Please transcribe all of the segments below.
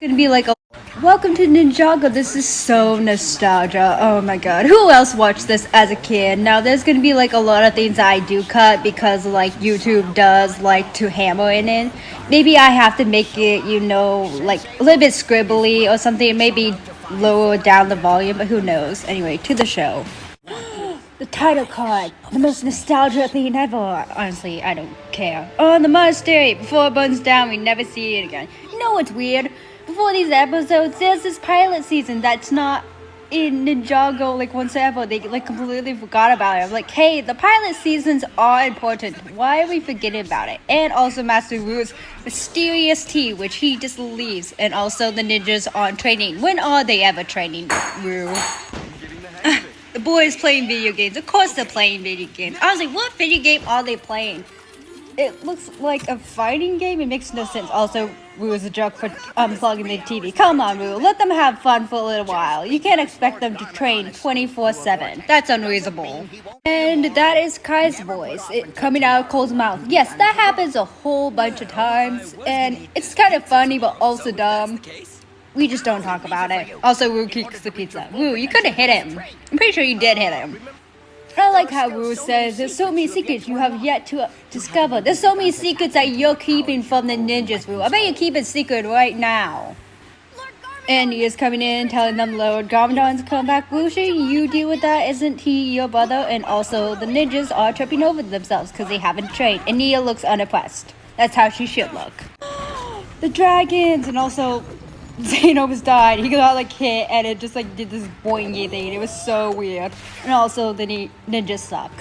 Gonna be like a welcome to Ninjago. This is so nostalgia. Oh my god. Who else watched this as a kid? Now there's gonna be like a lot of things I do cut because like YouTube does like to hammer in it. Maybe I have to make it, like a little bit scribbly or something, maybe lower down the volume, but who knows. Anyway, to the show. The title card, the most nostalgia thing ever. Honestly, I don't care. On the monastery, before it burns down, we never see it again. You know what's weird? Before these episodes, there's this pilot season that's not in Ninjago like whatsoever. They like completely forgot about it. I'm like, hey, the pilot seasons are important. Why are we forgetting about it? And also Master Wu's mysterious tea, which he just leaves. And also the ninjas on training. When are they ever training, Wu? The boys playing video games. Of course they're playing video games. I was like, what video game are they playing? It looks like a fighting game. It makes no sense. Also, Wu is a joke for unplugging the TV. Come on, Wu. Let them have fun for a little while. You can't expect them to train 24/7. That's unreasonable. And that is Kai's voice. Coming out of Cole's mouth. Yes, that happens a whole bunch of times. And it's kind of funny, but also dumb. We just don't talk about it. Also, Wu kicks the pizza. Wu, you could have hit him. I'm pretty sure you did hit him. I like how Wu says, there's so many secrets you have yet to discover. There's so many secrets that you're keeping from the ninjas, Wu. I bet you keep a secret right now. And he is coming in, telling them Lord Garmadon's come back. Wu, shouldn't you deal with that? Isn't he your brother? And also, the ninjas are tripping over themselves because they haven't trained. And Nia looks unimpressed. That's how she should look. The dragons! And also, Zane almost died. He got like hit and it just like did this boingy thing. It was so weird. And also the ninjas suck.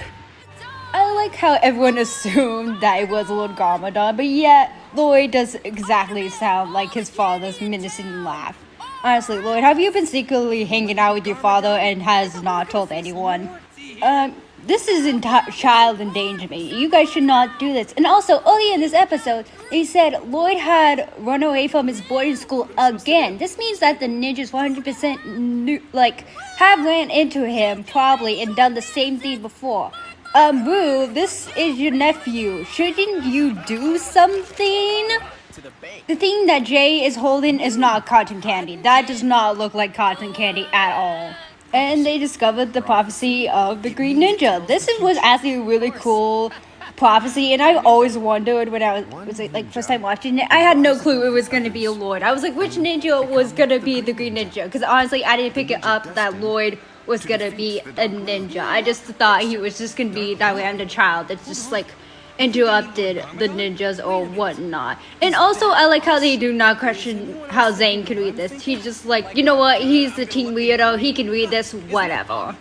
I like how everyone assumed that it was Lord Garmadon, but yet Lloyd does exactly sound like his father's menacing laugh. Honestly, Lloyd, have you been secretly hanging out with your father and has not told anyone? This is child endangerment. You guys should not do this. And also, earlier in this episode, they said Lloyd had run away from his boarding school again. This means that the ninjas 100% have ran into him probably and done the same thing before. Wu, this is your nephew. Shouldn't you do something? The thing that Jay is holding is not cotton candy. That does not look like cotton candy at all. And they discovered the prophecy of the Green Ninja. This was actually a really cool prophecy, and I always wondered when I was like first time watching it. I had no clue it was going to be a Lloyd. I was like, which ninja was going to be the Green Ninja? Because honestly, I didn't pick it up that Lloyd was going to be a ninja. I just thought he was just going to be that random child that's just like interrupted the ninjas or whatnot. And also I like how they do not question how Zane can read this. He's just like, you know what, he's the teen weirdo, he can read this, whatever.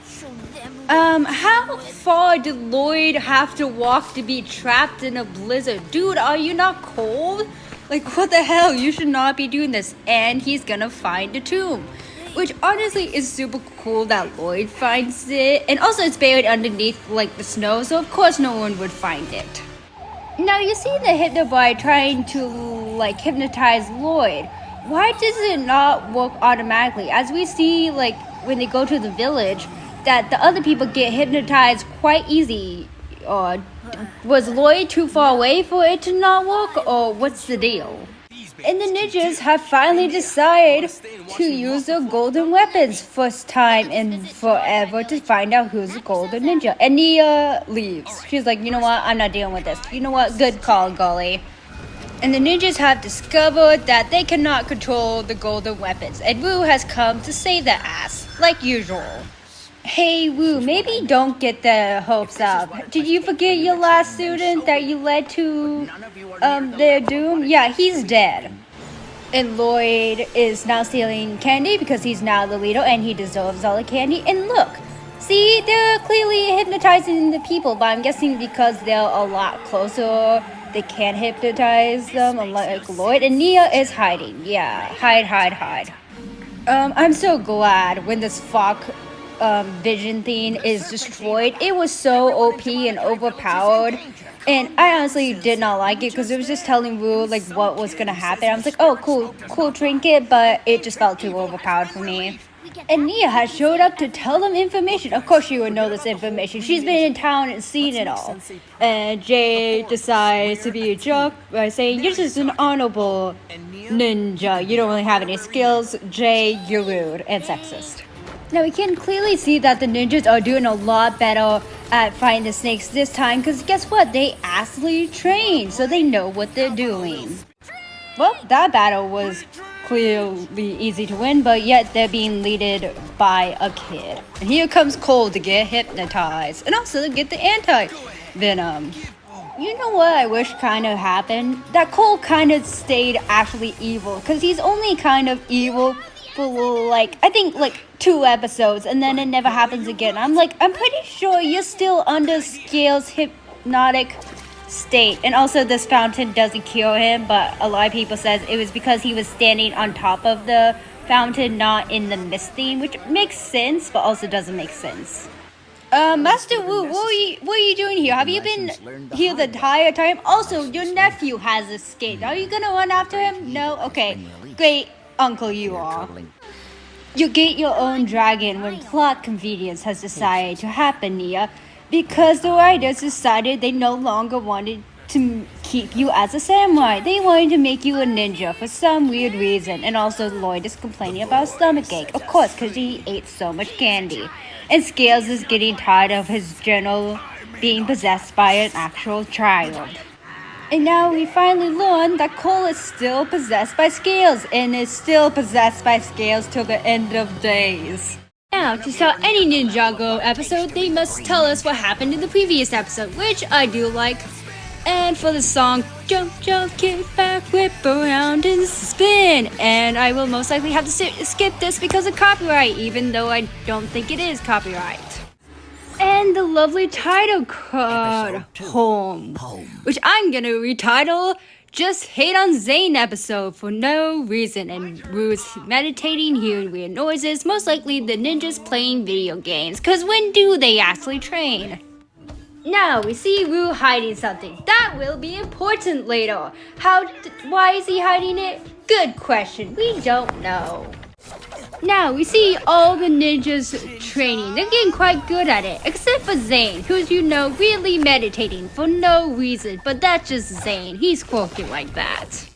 How far did Lloyd have to walk to be trapped in a blizzard? Dude, are you not cold? Like, what the hell? You should not be doing this. And he's gonna find a tomb, which honestly is super cool that Lloyd finds it. And also it's buried underneath like the snow, so of course no one would find it. Now you see the hypnoboy trying to like hypnotize Lloyd. Why does it not work automatically? As we see like when they go to the village, that the other people get hypnotized quite easy. Or was Lloyd too far away for it to not work, or what's the deal? And the ninjas have finally decided to use their golden weapons first time in forever to find out who's the golden ninja. And Nia leaves. She's like, you know what, I'm not dealing with this. You know what, good call, Gully. And the ninjas have discovered that they cannot control the golden weapons. And Wu has come to save their ass, like usual. Hey Wu, maybe don't get the hopes up. Did you forget your last student that you led to their doom? Yeah, he's dead. And Lloyd is now stealing candy because he's now the leader and he deserves all the candy. And look, see, they're clearly hypnotizing the people, but I'm guessing because they're a lot closer, they can't hypnotize them, unlike Lloyd. And Nia is hiding. Yeah, hide. I'm so glad when this Fock vision thing is destroyed. It was so OP and overpowered, and I honestly did not like it because it was just telling Wu like what was gonna happen. I was like, oh cool trinket, but it just felt too overpowered for me. And Nia has showed up to tell them information. Of course she would know this information. She's been in town and seen it all. And Jay decides to be a jerk by saying, you're just an honorable ninja, you don't really have any skills. J, you're rude and sexist. Now we can clearly see that the ninjas are doing a lot better at fighting the snakes this time, because guess what? They actually train, so they know what they're doing. Well, that battle was clearly easy to win, but yet they're being leaded by a kid. And here comes Cole to get hypnotized, and also to get the anti-venom. You know what I wish kind of happened? That Cole kind of stayed actually evil, because he's only kind of evil for I think 2 episodes, and then it never happens again. I'm pretty sure you're still under Scales' hypnotic state. And also this fountain doesn't cure him, but a lot of people says it was because he was standing on top of the fountain, not in the mist theme, which makes sense, but also doesn't make sense. Master Wu, what are you doing here? Have you been here the entire time? Also, your nephew has escaped. Are you gonna run after him? No? Okay. Great uncle you are. You get your own dragon when plot convenience has decided to happen, Nia, because the writers decided they no longer wanted to keep you as a samurai. They wanted to make you a ninja for some weird reason. And also Lloyd is complaining about stomachache, of course, because he ate so much candy. And Scales is getting tired of his general being possessed by an actual child. And now we finally learn that Cole is still possessed by Scales, and is still possessed by Scales till the end of days. Now, to start any Ninjago episode, they must tell us what happened in the previous episode, which I do like. And for the song, jump, jump, kick back, whip around and spin. And I will most likely have to skip this because of copyright, even though I don't think it is copyright. And the lovely title card, Home, which I'm gonna retitle Just Hate on Zane episode for no reason. And Wu's meditating, hearing weird noises, most likely the ninjas playing video games, cause when do they actually train? Now we see Wu hiding something. That will be important later. Why is he hiding it? Good question, we don't know. Now we see all the ninjas training. They're getting quite good at it, except for Zane, who's really meditating for no reason, but that's just Zane. He's quirky like that.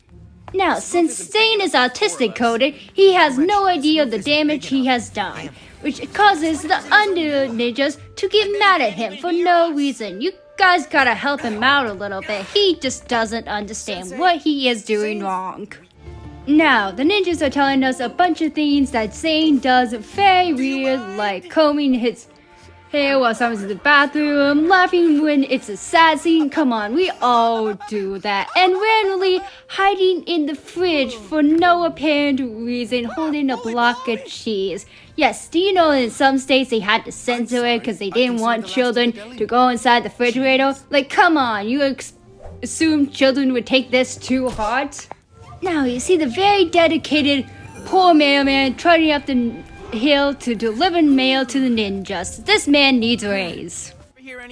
Now, since Zane is autistic coded, he has no idea of the damage he has done, which causes the under ninjas to get mad at him for no reason. You guys gotta help him out a little bit. He just doesn't understand what he is doing wrong. Now, the ninjas are telling us a bunch of things that Zane does very weird, like combing his hair while someone's in the bathroom, laughing when it's a sad scene, come on, we all do that, and randomly hiding in the fridge for no apparent reason, holding a block of cheese. Yes, do you know in some states they had to censor it because they didn't want children to go inside the refrigerator? Like, come on, you assume children would take this too hard? Now you see the very dedicated poor mailman trotting up the hill to deliver mail to the ninjas. This man needs a raise.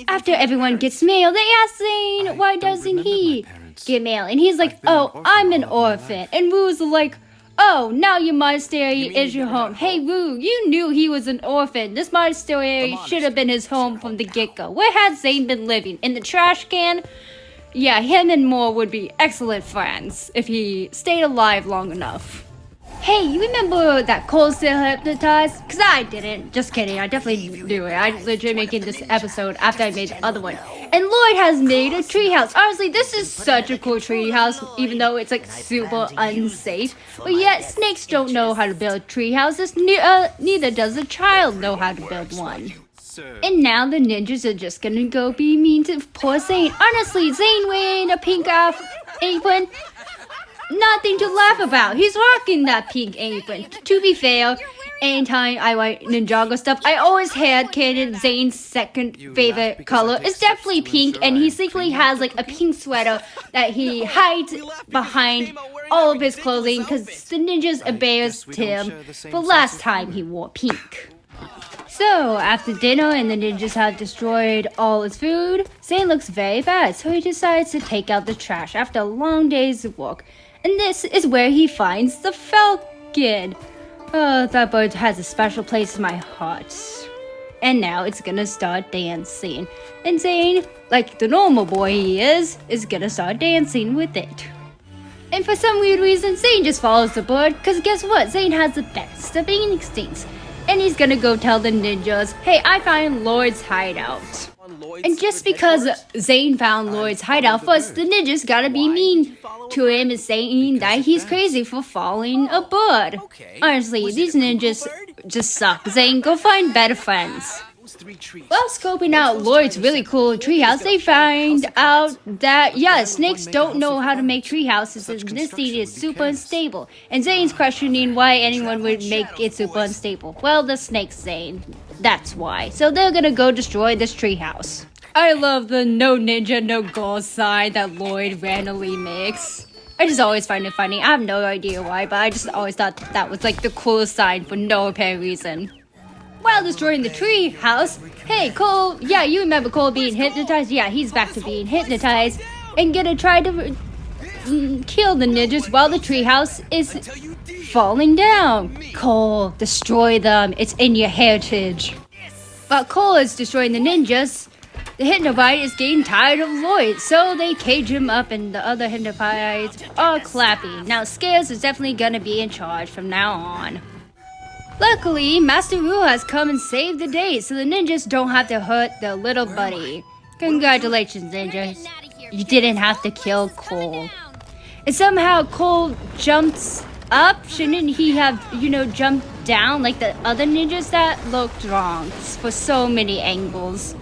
After everyone gets mail, they ask Zane, why doesn't he get mail? And he's like, oh, I'm an orphan. And Wu's like, oh, now your monastery is your home. Hey Wu, you knew he was an orphan. This monastery should have been his home from the get-go. Where had Zane been living? In the trash can? Yeah, him and Moore would be excellent friends if he stayed alive long enough. Hey, you remember that Cole still hypnotized? Cause I didn't. Just kidding, I definitely knew it. I legit making this episode after I made the other one. And Lloyd has made a treehouse. Honestly, this is such a cool treehouse, even though it's super unsafe. But yet, snakes don't know how to build treehouses. Neither does a child know how to build one. And now the ninjas are just gonna go be mean to poor Zane. Honestly, Zane wearing a pink apron, nothing to laugh about. He's rocking that pink apron. To be fair, anytime I write Ninjago stuff, I always had canon Zane's second favorite color is definitely pink, and he secretly has a pink sweater that he hides behind all of his clothing because the ninjas embarrassed him for last time he wore pink. So, after dinner and the ninjas have destroyed all his food, Zane looks very bad, so he decides to take out the trash after a long day's work. And this is where he finds the falcon. Oh, that bird has a special place in my heart. And now it's gonna start dancing. And Zane, like the normal boy he is gonna start dancing with it. And for some weird reason, Zane just follows the bird, because guess what? Zane has the best of instincts. And he's gonna go tell the ninjas, hey, I found Lloyd's hideout. And just because Zane found Lloyd's hideout first, the ninjas gotta be mean to him and saying that he's crazy for following a bird. Honestly, these ninjas just suck. Zane, go find better friends. While scoping out Lloyd's really cool treehouse, they find out that, yeah, snakes don't know how to make treehouses and this thing is super unstable. And Zane's questioning why anyone would make it super unstable. Well, the snakes, Zane. That's why. So they're gonna go destroy this treehouse. I love the no ninja, no goal sign that Lloyd randomly makes. I just always find it funny. I have no idea why, but I just always thought that was like the coolest sign for no apparent reason. While destroying the tree house, hey, Cole, yeah, you remember Cole being hypnotized? Yeah, he's back to being hypnotized and gonna try to kill the ninjas while the tree house is falling down. Cole, destroy them. It's in your heritage. While Cole is destroying the ninjas, the Hypnobite is getting tired of Lloyd, so they cage him up and the other Hypnobites are clapping. Now, Scales is definitely gonna be in charge from now on. Luckily, Master Wu has come and saved the day, so the ninjas don't have to hurt their little buddy. Congratulations, ninjas. You didn't have to kill Cole. And somehow Cole jumps up. Shouldn't he have, jumped down like the other ninjas? That looked wrong for so many angles.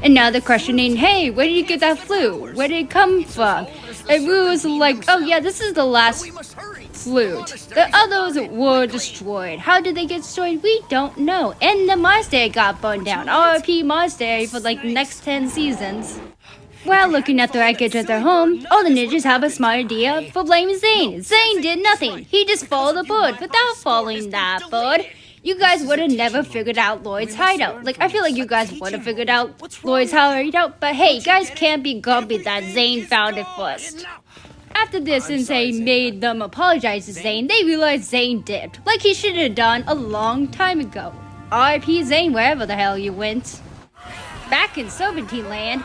And now they're questioning, hey, where did you get that flute? Where did it come from? And Wu was like, oh yeah, this is the last flute. The others were destroyed. How did they get destroyed? We don't know. And the monastery got burned down. RIP monastery for like the next 10 seasons. While looking at the wreckage at their home, all the ninjas have a smart idea for blaming Zane. Zane did nothing. He just followed the bird. Without following that bird, you guys would have never figured out Lloyd's hideout. Like, I feel like you guys would have figured out Lloyd's hideout, but hey, you guys can't be grumpy that Zane found it first. After this, since they made them apologize to Zane, they realized Zane dipped, like he should have done a long time ago. RIP Zane, wherever the hell you went. Back in Serpentine Land,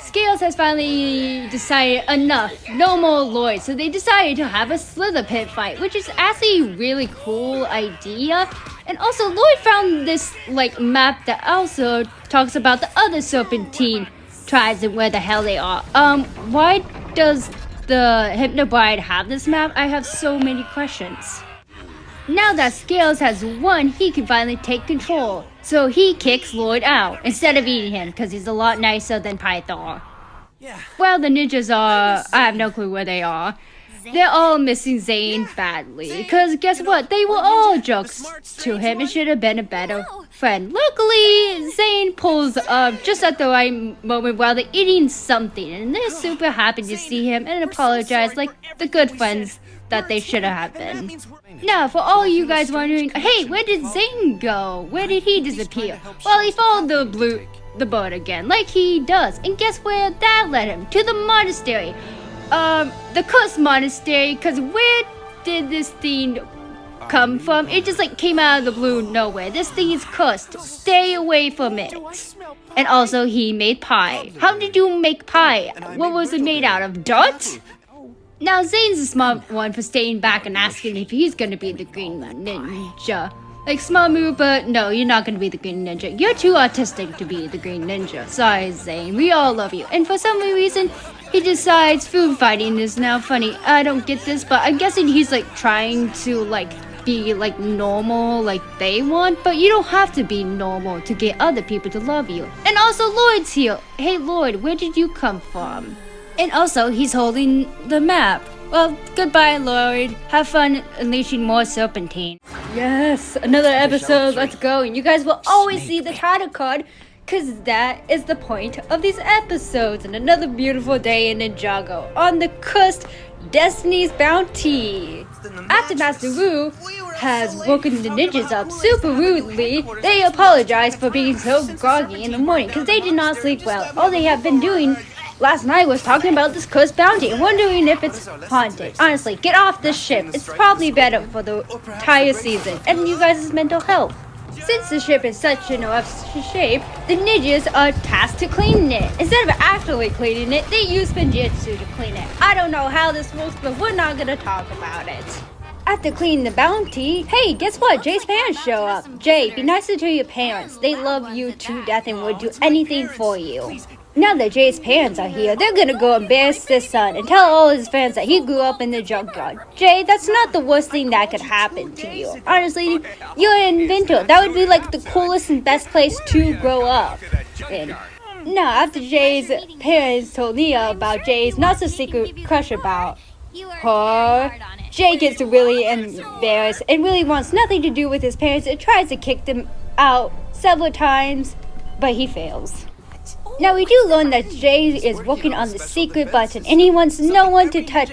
Scales has finally decided enough, no more Lloyd, so they decided to have a Slither Pit fight, which is actually a really cool idea. And also, Lloyd found this map that also talks about the other Serpentine tribes and where the hell they are. Why does the Hypnobite have this map? I have so many questions. Now that Scales has won, he can finally take control. So he kicks Lloyd out instead of eating him because he's a lot nicer than Python. Well, the ninjas are, I have no clue where they are. They're all missing Zane badly. Because guess what? They were all jerks to him and should have been a better friend. Luckily, Zane pulls up just at the right moment while they're eating something. And they're super happy to see him and apologize like the good friends that they should have been. Now, for all you guys wondering, hey, where did Zane go? Where did he disappear? Well, he followed the bird again, like he does. And guess where that led him? To the monastery. The cursed monastery, because where did this thing come from? It just came out of the blue nowhere. This thing is cursed. Stay away from it. And also, he made pie. How did you make pie? What was it made out of? Dirt? Now, Zane's a smart one for staying back and asking if he's gonna be the Green Ninja. Smart move, but no, you're not gonna be the Green Ninja. You're too autistic to be the Green Ninja. Sorry, Zane. We all love you. And for some reason, he decides food fighting is now funny. I don't get this, but I'm guessing he's trying to be normal like they want, but you don't have to be normal to get other people to love you. And also, Lloyd's here. Hey, Lloyd, where did you come from? And also, he's holding the map. Well, goodbye, Lloyd. Have fun unleashing more Serpentine. Yes, another episode. Let's go. And you guys will always see the title card, because that is the point of these episodes. And another beautiful day in Ninjago on the cursed Destiny's Bounty. After Master Wu has woken the ninjas up super rudely, they apologize for being so groggy in the morning because they did not sleep well. All they have been doing last night was talking about this cursed bounty and wondering if it's haunted. Honestly, get off this ship. It's probably better for the entire season and you guys' mental health. Since the ship is such in rough shape, the ninjas are tasked to clean it. Instead of actually cleaning it, they use Spinjitzu to clean it. I don't know how this works, but we're not gonna talk about it. After cleaning the bounty, hey, guess what? Jay's parents show up. Jay, be nicer to your parents. They love you to death and would do anything for you. Now that Jay's parents are here, they're gonna go embarrass their son and tell all his friends that he grew up in the junkyard. Jay, that's not the worst thing that could happen to you. Honestly, you're an inventor. That would be like the coolest and best place to grow up in. Now, after Jay's parents told Nia about Jay's not-so-secret crush about her, Jay gets really embarrassed and really wants nothing to do with his parents and tries to kick them out several times, but he fails. Now we do learn that Jay is working on the secret button and he wants no one to touch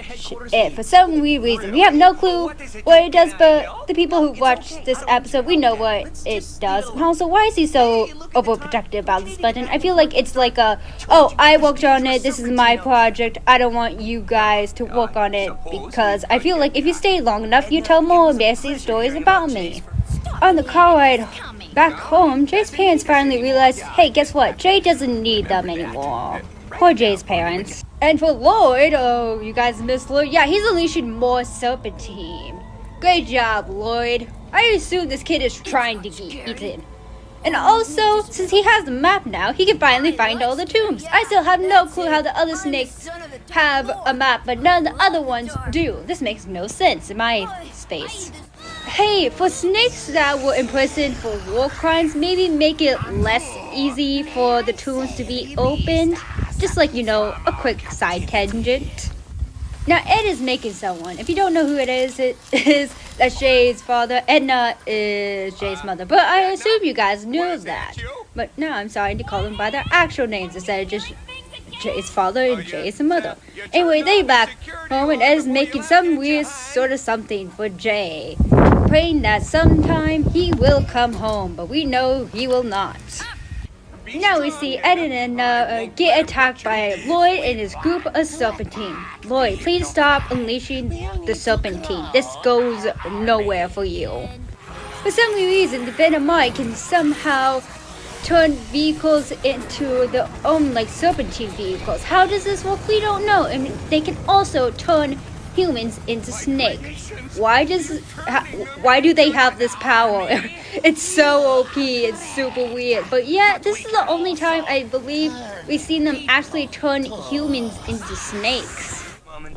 it for some weird reason. We have no clue what it does, but the people who watch this episode, we know what it does. And also, why is he so overprotective about this button? I feel like it's like oh, I worked on it, this is my project, I don't want you guys to work on it, because I feel like if you stay long enough, you tell more embarrassing stories about me. On the car ride back home, Jay's parents finally realized, hey, guess what? Jay doesn't need them anymore. Poor Jay's parents. And for Lloyd, oh, you guys missed Lloyd? Yeah, he's unleashing more serpentine. Great job, Lloyd. I assume this kid is trying to get eaten. And also, since he has the map now, he can finally find all the tombs. I still have no clue how the other snakes have a map, but none of the other ones do. This makes no sense in my space. Hey, for snakes that were imprisoned for war crimes, maybe make it less easy for the tombs to be opened. Just like, you know, a quick side tangent. Now, Ed is making someone. If you don't know who it is that's Jay's father. Edna is Jay's mother. But I assume you guys knew that. But no, I'm sorry to call them by their actual names instead of just Jay's father and Jay's mother. Anyway, they back home and Ed is making some weird sort of something for Jay, praying that sometime he will come home, but we know he will not. Now we see Ed and get attacked by Lloyd and his group of serpentine. Lloyd, please stop unleashing the serpentine. This goes nowhere for you. For some reason, the Venomite can somehow turn vehicles into their own, like, serpentine vehicles. How does this work? We don't know. And they can also turn humans into snakes. Why do they have this power? It's so OP, it's super weird. But yeah, this is the only time I believe we've seen them actually turn humans into snakes.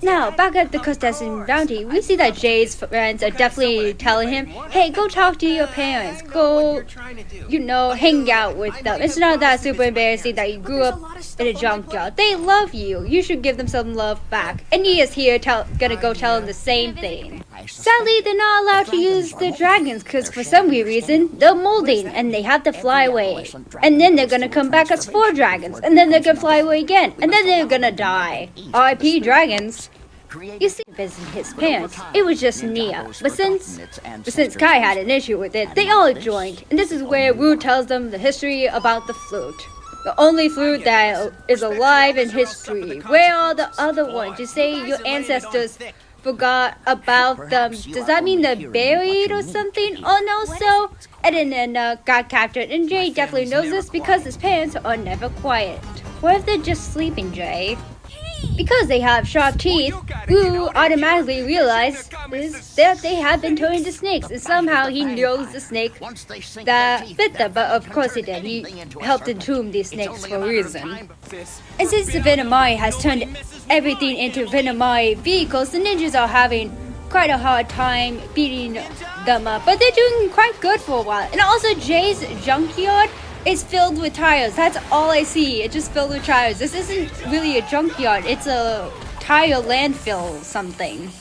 Now, back at the contestant bounty, we see that Jay's friends are definitely telling him, hey, go talk to your parents. Go, you know, hang out with them. It's not that super embarrassing that you grew up in a junkyard. They love you. You should give them some love back. And he is here gonna go tell them the same thing. Sadly, they're not allowed to use the dragons because for some weird reason, they're molding and they have to fly away. And then they're gonna come back as 4 dragons. And then they're gonna fly away again. And then they're gonna die. R.I.P. dragons. You see, visiting his parents, it was just Nia. But since Kai had an issue with it, they all joined. And this is where Wu tells them the history about the flute. The only flute that is alive in history. Where are the other ones? You say your ancestors forgot about them. Does that mean they're buried or something? Oh no, so Eden got captured. And Jay definitely knows this because his parents are never quiet. What if they're just sleeping, Jay? Because they have sharp teeth, Wu automatically realizes that they have been turned into snakes, and somehow he knows the snake that bit them, but of course he did. He helped entomb these snakes for a reason. And since the Venomite has turned everything into Venomite vehicles, the ninjas are having quite a hard time beating them up, but they're doing quite good for a while. And also Jay's junkyard is filled with tires. That's all I see. It's just filled with tires. This isn't really a junkyard. It's a tire landfill something.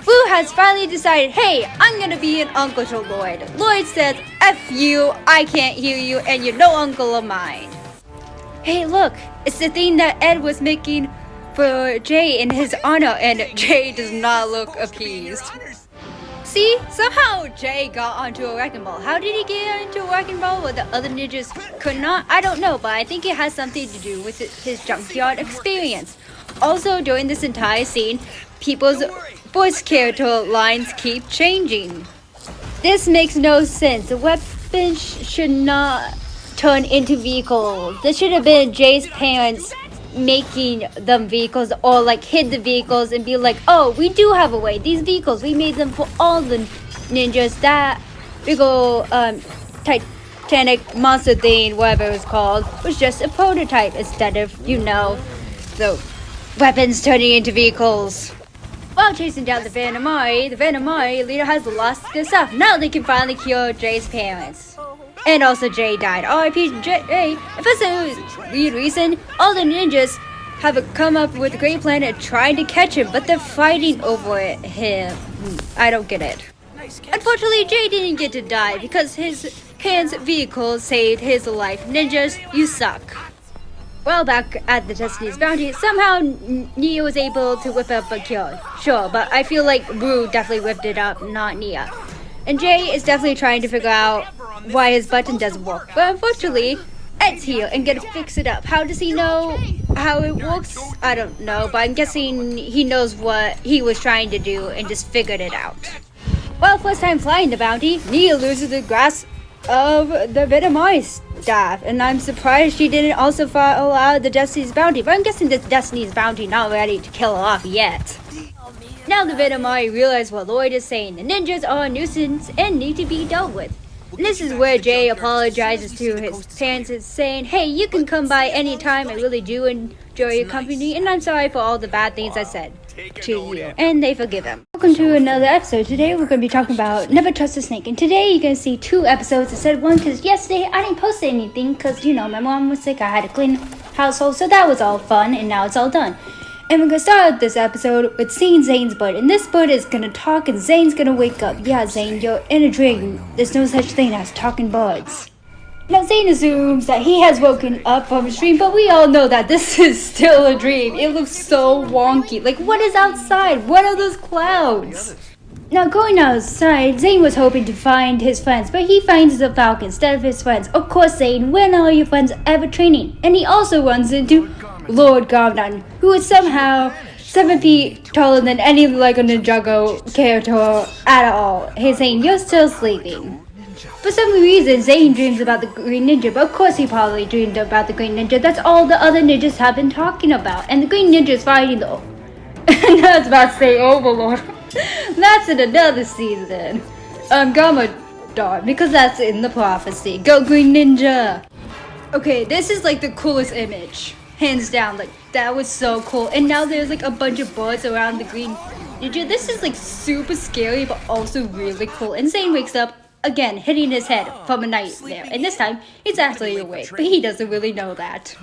Wu has finally decided, hey, I'm gonna be an uncle to Lloyd. Lloyd says, F you, I can't hear you, and you're no uncle of mine. Hey, look, it's the thing that Ed was making for Jay in his honor, and Jay does not look appeased. See, somehow Jay got onto a wrecking ball. How did he get into a wrecking ball where the other ninjas could not? I don't know, but I think it has something to do with his junkyard experience. Also, during this entire scene, people's voice character lines keep changing. This makes no sense. The weapons should not turn into vehicles. This should have been Jay's parents making them vehicles, or like hid the vehicles and be like, oh, we do have a way. These vehicles, we made them for all the ninjas. That big ol' Titanic monster thing, whatever it was called, was just a prototype instead of, the weapons turning into vehicles. While chasing down the Venomari leader has lost their stuff. Now they can finally cure Jay's parents. And also Jay died. R.I.P. Jay. If for some weird reason, all the ninjas have come up with a great plan of trying to catch him, but they're fighting over him. I don't get it. Unfortunately, Jay didn't get to die because his parents' vehicle saved his life. Ninjas, you suck. Well, back at the Destiny's Bounty, somehow Nia was able to whip up a cure. Sure, but I feel like Rue definitely whipped it up, not Nia. And Jay is definitely trying to figure out why his button doesn't work. But unfortunately, Ed's here and gonna fix it up. How does he know how it works? I don't know, but I'm guessing he knows what he was trying to do and just figured it out. Well, first time flying the Bounty, Nia loses the grasp of the Venomari staff, and I'm surprised she didn't also follow out the Destiny's Bounty, but I'm guessing the Destiny's Bounty not ready to kill her off yet. Now the Venomari realize what Lloyd is saying. The ninjas are a nuisance and need to be dealt with. And this is where Jay apologizes to his parents and saying, hey, you can come by anytime, I really do enjoy your company, and I'm sorry for all the bad things I said to you. And they forgive him. Welcome to another episode. Today we're going to be talking about Never Trust a Snake. And today you're going to see 2 episodes instead of 1, because yesterday I didn't post anything because, my mom was sick. I had to clean household, so that was all fun, and now it's all done. And we're going to start this episode with seeing Zane's bird. And this bird is going to talk and Zane's going to wake up. Yeah, Zane, you're in a dream. There's no such thing as talking birds. Now Zane assumes that he has woken up from his dream, but we all know that this is still a dream. It looks so wonky. Like, what is outside? What are those clouds? Now going outside, Zane was hoping to find his friends, but he finds the falcon instead of his friends. Of course, Zane, when are your friends ever training? And he also runs into Lord Garmdon, who is somehow 7 feet taller than any Lego Ninjago character at all. Hey Zane, you're still sleeping. For some reason, Zane dreams about the Green Ninja, but of course he probably dreamed about the Green Ninja. That's all the other ninjas have been talking about. And the Green Ninja is fighting the... And I was about to say Overlord. That's in another season. Garmadon, because that's in the prophecy. Go Green Ninja! Okay, this is like the coolest image. Hands down, like, that was so cool. And now there's like a bunch of birds around the Green Ninja. This is like super scary, but also really cool. And Zane wakes up, again, hitting his head from a nightmare. And this time, he's actually awake, but he doesn't really know that.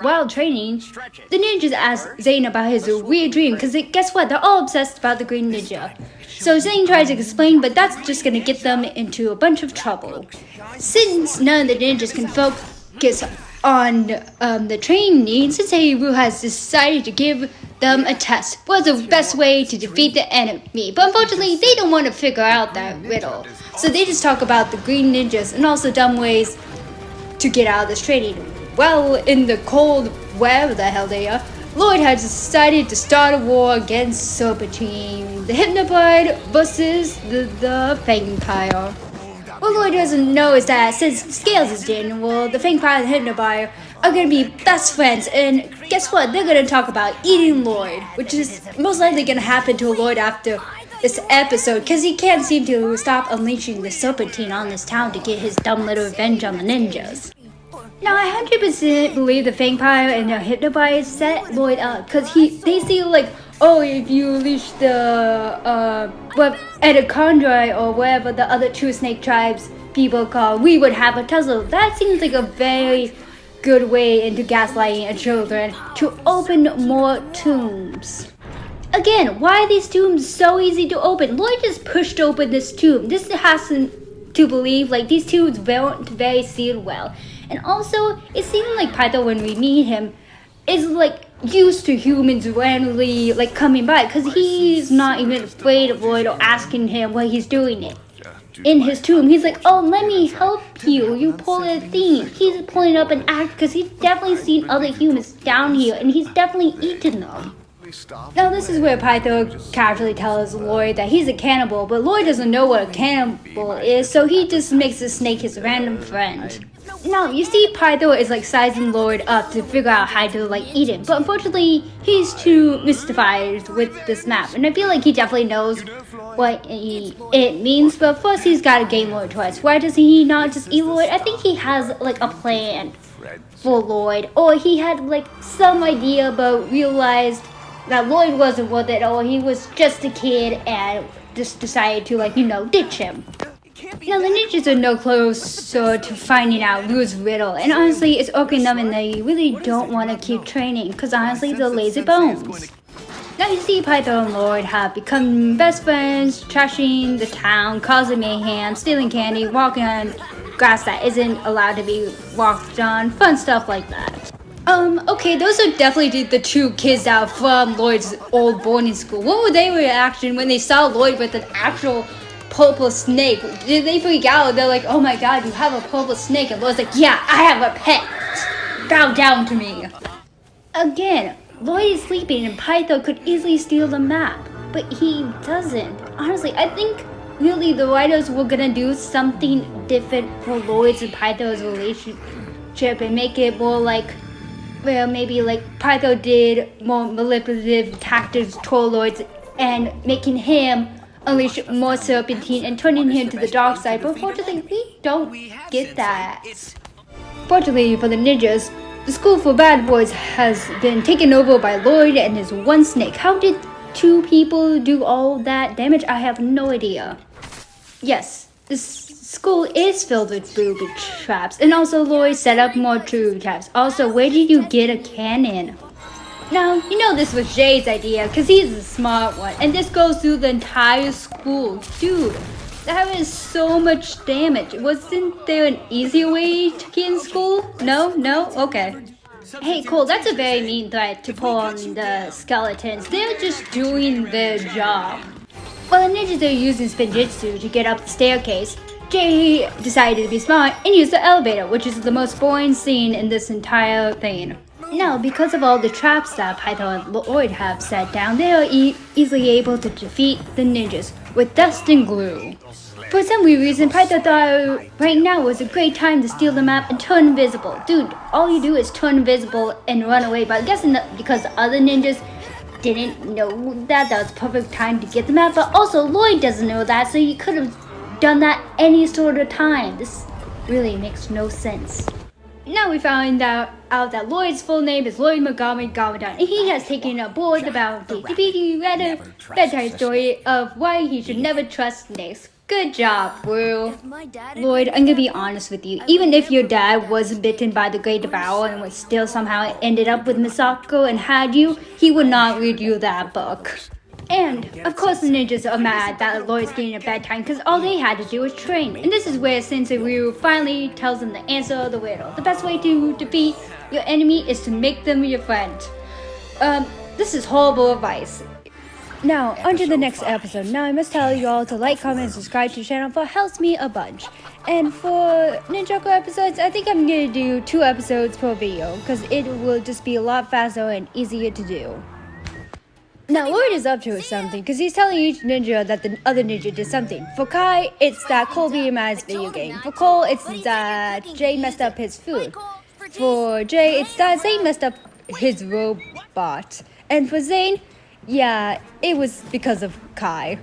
While training, the ninjas ask Zane about his weird dream, because guess what? They're all obsessed about the Green Ninja. So Zane tries to explain, but that's just going to get them into a bunch of trouble. Since none of the ninjas can focus on the training, Sensei has decided to give them a test. What's the best way to defeat the enemy? But unfortunately, they don't want to figure out that riddle. So they just talk about the Green Ninjas and also dumb ways to get out of this training. Well, in the cold, wherever the hell they are, Lloyd has decided to start a war against Serpentine, the Hypnobird versus the Vampire. What Lloyd doesn't know is that since Scales is dead, well, the Vampire and the Hypnobird are going to be best friends, and guess what? They're going to talk about eating Lloyd, which is most likely going to happen to Lloyd after this episode, because he can't seem to stop unleashing the Serpentine on this town to get his dumb little revenge on the ninjas. Now, I 100% believe the Vampire and the Hypnobird set Lloyd up, because they see like, oh, if you unleash the Edacondri or whatever the other 2 snake tribes people call, we would have a tussle. That seems like a very good way into gaslighting a children to open more tombs. Again, why are these tombs so easy to open? Lloyd just pushed open this tomb. This has to believe like these tombs weren't very sealed well. And also, it seemed like Python, when we meet him, is like used to humans randomly like coming by, because he's not even afraid of Lloyd or asking him what he's doing it. In his tomb, he's like, oh, let me help you. You pull a thing. He's pulling up an act because he's definitely seen other humans down here, and he's definitely eaten them. Now this is where Pytho casually tells Lloyd that he's a cannibal, but Lloyd doesn't know what a cannibal is, so he just makes the snake his random friend. Now you see Pytho is like sizing Lloyd up to figure out how to like eat him, but unfortunately he's too mystified with this map, and I feel like he definitely knows what it means, but first he's got to gain Lloyd twice. Why does he not just eat Lloyd? I think he has like a plan for Lloyd, or he had like some idea but realized that Lloyd wasn't worth it, or he was just a kid and just decided to like, ditch him. Now the ninjas are no closer to finding out Lou's riddle, and honestly it's irking them and they really don't want to keep training, because honestly they're lazy bones. Now you see Pytho and Lloyd have become best friends, trashing the town, causing mayhem, stealing candy, walking on grass that isn't allowed to be walked on, fun stuff like that. Okay, those are definitely the two kids out from Lloyd's old boarding school. What were their reaction when they saw Lloyd with an actual purple snake? Did they freak out? They're like, oh my god, you have a purple snake. And Lloyd's like, yeah, I have a pet. Bow down to me. Again, Lloyd is sleeping and Pytho could easily steal the map, but he doesn't. Honestly, I think really the writers were gonna do something different for Lloyd's and Pytho's relationship and make it more like, well, maybe like Pytho did more manipulative tactics toward Lloyd's and making him unleash more serpentine and turning him to the dark side, but unfortunately we don't get that. Fortunately for the ninjas, the school for bad boys has been taken over by Lloyd and his one snake. How did two people do all that damage? I have no idea. Yes, this school is filled with booby traps, and also Lloyd set up more booby traps. Also, where did you get a cannon? Now, this was Jay's idea, because he's the smart one, and this goes through the entire school. Dude, that is so much damage. Wasn't there an easier way to get in school? No? Okay. Hey, Cole, that's a very mean threat to pull on the skeletons. They're just doing their job. While the ninjas are using spinjitzu to get up the staircase, Jay decided to be smart and use the elevator, which is the most boring scene in this entire thing. Now, because of all the traps that Pytho and Lloyd have set down, they are easily able to defeat the ninjas with dust and glue. For some weird reason, Pytho thought right now was a great time to steal the map and turn invisible. Dude, all you do is turn invisible and run away, but I guess because the other ninjas didn't know that was the perfect time to get the map, but also Lloyd doesn't know that, so he could have done that any sort of time. This really makes no sense. Now we found out that Lloyd's full name is Lloyd Montgomery Garmadon, and he has taken aboard the bounty to be read a bedtime story of why he should never trust snakes. Good job, bro. Lloyd, I'm gonna be honest with you. Even if your dad was bitten by the Great Devourer and was still somehow ended up with Misako and had you, he would not read you that book. And, of course, the ninjas are mad that Lloyd's getting a bedtime because all they had to do was train. And this is where Sensei Ryu finally tells them the answer of the riddle. The best way to defeat your enemy is to make them your friend. This is horrible advice. Now, on to the next episode. Now, I must tell you all to like, comment, and subscribe to the channel, for it helps me a bunch. And for Ninjago episodes, I think I'm going to do 2 episodes per video, because it will just be a lot faster and easier to do. Now, Lloyd is up to something, because he's telling each ninja that the other ninja did something. For Kai, it's that Cole beat him at his video game. For Cole, it's that Jay messed up his food. For Jay, it's that Zane messed up his robot. And for Zane, yeah, it was because of Kai.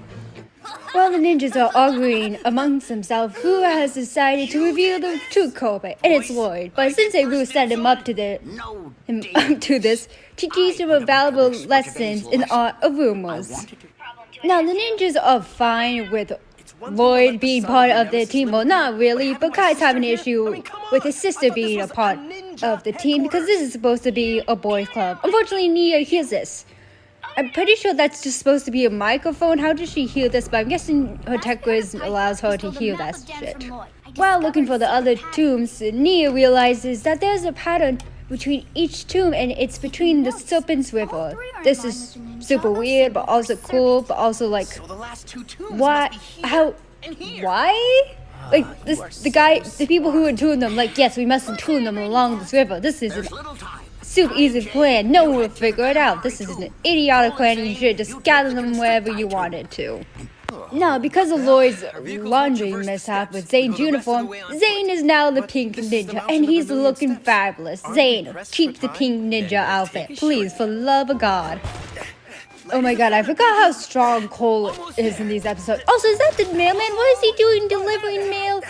While the ninjas are arguing amongst themselves, who has decided to reveal the true culprit, and it's Lloyd. But Sensei Ryu set him up to this to teach him valuable lessons in the art of rumors. Now, the ninjas are fine with Lloyd being part of their team. Well, not really, but Kai's having an issue with his sister being a part of the team because this is supposed to be a boys' club. Unfortunately, Nia hears this. I'm pretty sure that's just supposed to be a microphone. How does she hear this? But I'm guessing her tech quiz allows her to hear that shit. While looking for the other tombs, Nia realizes that there's a pattern between each tomb, and it's between the Serpent's River. This is super weird, but also cool, but also like, why? How? Why? Like, the people who entomb them, like, yes, we must entomb them along this river. This is a super easy plan. No one will figure it out. This is an idiotic plan. You should just gather them wherever you wanted to. Now, because of Lloyd's laundry mishap with Zane's uniform, Zane is now the pink ninja, and he's looking fabulous. Zane, keep the pink ninja outfit, please, for the love of God. Oh my god, I forgot how strong Cole is in these episodes. Also, is that the mailman? What is he doing delivering mail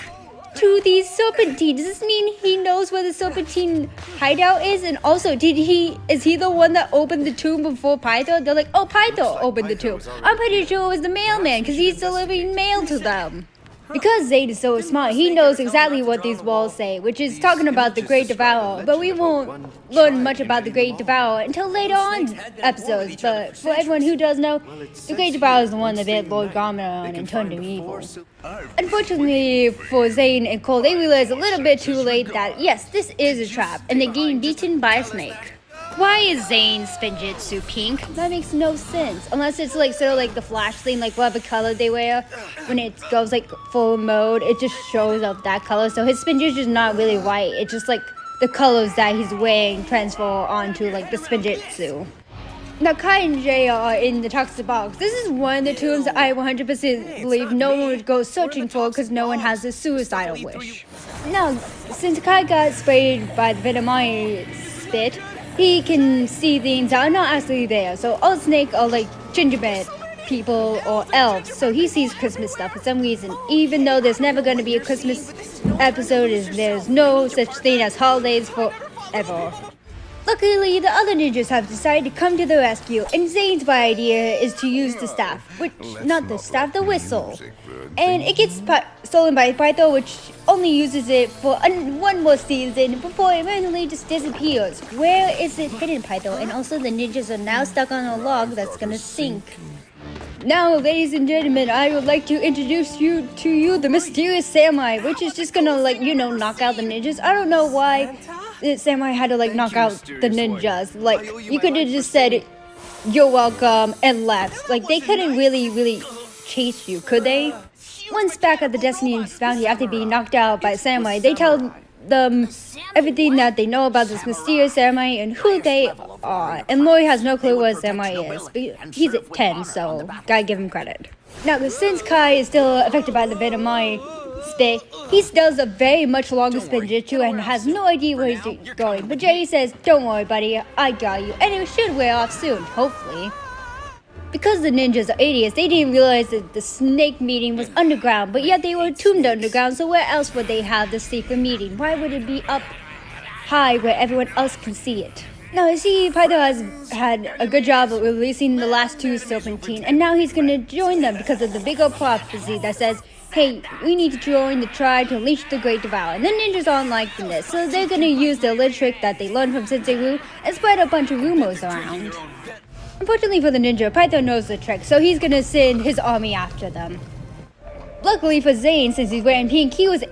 to these serpentines? Does this mean he knows where the serpentine hideout is? And also, is he the one that opened the tomb before Python? They're like, oh, Python opened the tomb. I'm pretty sure it was the mailman because he's delivering mail to them. Because Zane is so smart, he knows exactly what these walls say, which is talking about the Great Devourer, but we won't learn much about the Great Devourer until later on episodes. But for everyone who does know, the Great Devourer is the one that bit Lord Garmadon and turned him evil. Unfortunately for Zane and Cole, they realize a little bit too late that, yes, this is a trap, and they're getting beaten by a snake. Why is Zane's Spinjitzu pink? That makes no sense. Unless it's like sort of like the Flash thing, like whatever color they wear. When it goes like full mode, it just shows up that color. So his Spinjitzu is not really white. It's just like the colors that he's wearing transfer onto like the Spinjitzu. Now Kai and Jay are in the toxic box. This is one of the tombs I 100% believe no one would go searching for because no one has a suicidal wish. Now, since Kai got sprayed by the Venomite spit, he can see things that are not actually there. So all snakes are like gingerbread people or elves. So he sees Christmas stuff for some reason. Even though there's never going to be a Christmas episode, there's no such thing as holidays forever. Luckily, the other ninjas have decided to come to the rescue, and Zane's idea is to use the staff, the whistle. And it gets stolen by Python, which only uses it for one more season before it randomly just disappears. Where is it hidden, Python? And also the ninjas are now stuck on a log that's gonna sink. Now, ladies and gentlemen, I would like to introduce you to the mysterious samurai, which is just gonna knock out the ninjas. I don't know why the samurai had to knock out the ninjas. Like, you could have just said, "You're welcome," and left. Like, they couldn't really chase you, could they? Once back at the Destiny's Bounty after being knocked out by samurai, they tell them everything that they know about this mysterious samurai and who they are. And Lori has no clue what a samurai is, but he's at 10, so gotta give him credit. Now, since Kai is still affected by the Venomite spit, he does a very much longer Spinjitzu and has no idea where he's going. But Jay says, "Don't worry, buddy, I got you," and it should wear off soon, hopefully. Because the ninjas are idiots, they didn't realize that the snake meeting was underground, but yet they were tombed underground, so where else would they have the secret meeting? Why would it be up high where everyone else can see it? Now, you see, Python has had a good job of releasing the last two serpentine, and now he's going to join them because of the big old prophecy that says, "Hey, we need to join the tribe to unleash the Great Devourer." And the ninjas aren't liking this, so they're going to use their little trick that they learned from Sensei Wu and spread a bunch of rumors around. Unfortunately for the ninja, Python knows the trick, so he's gonna send his army after them. Luckily for Zane, since he's wearing pink, he was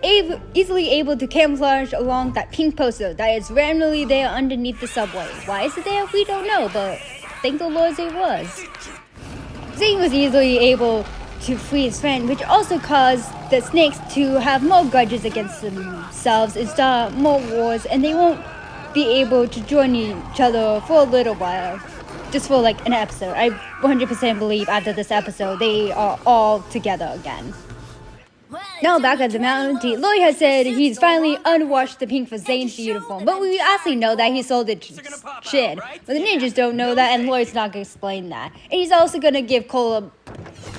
easily able to camouflage along that pink poster that is randomly there underneath the subway. Why is it there? We don't know, but thank the Lord it was. Zane was easily able to free his friend, which also caused the snakes to have more grudges against themselves and start more wars, and they won't be able to join each other for a little while. Just for an episode. I 100% believe after this episode they are all together again. Now back at the mountain, Lloyd has said he's finally unwashed the pink for Zane's uniform, but we actually know that he sold it shit. But the ninjas don't know that, and Lloyd's not gonna explain that. And he's also gonna give Cole a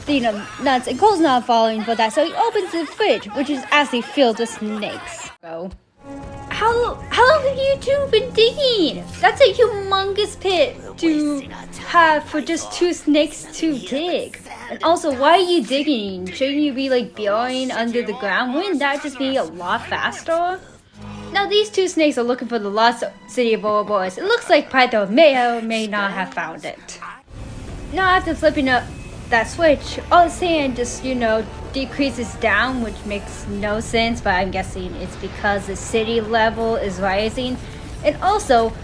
thing of nuts, and Cole's not falling for that, so he opens the fridge, which is actually filled with snakes. How long have you two been digging? That's a humongous pit to have for just two snakes to dig. And also, why are you digging? Shouldn't you be burying under the ground? Wouldn't that just be a lot faster? Now these two snakes are looking for the lost city of Ouroboros. It looks like Python may or may not have found it. Now after flipping up that switch, all the sand just, decreases down, which makes no sense, but I'm guessing it's because the city level is rising. And also,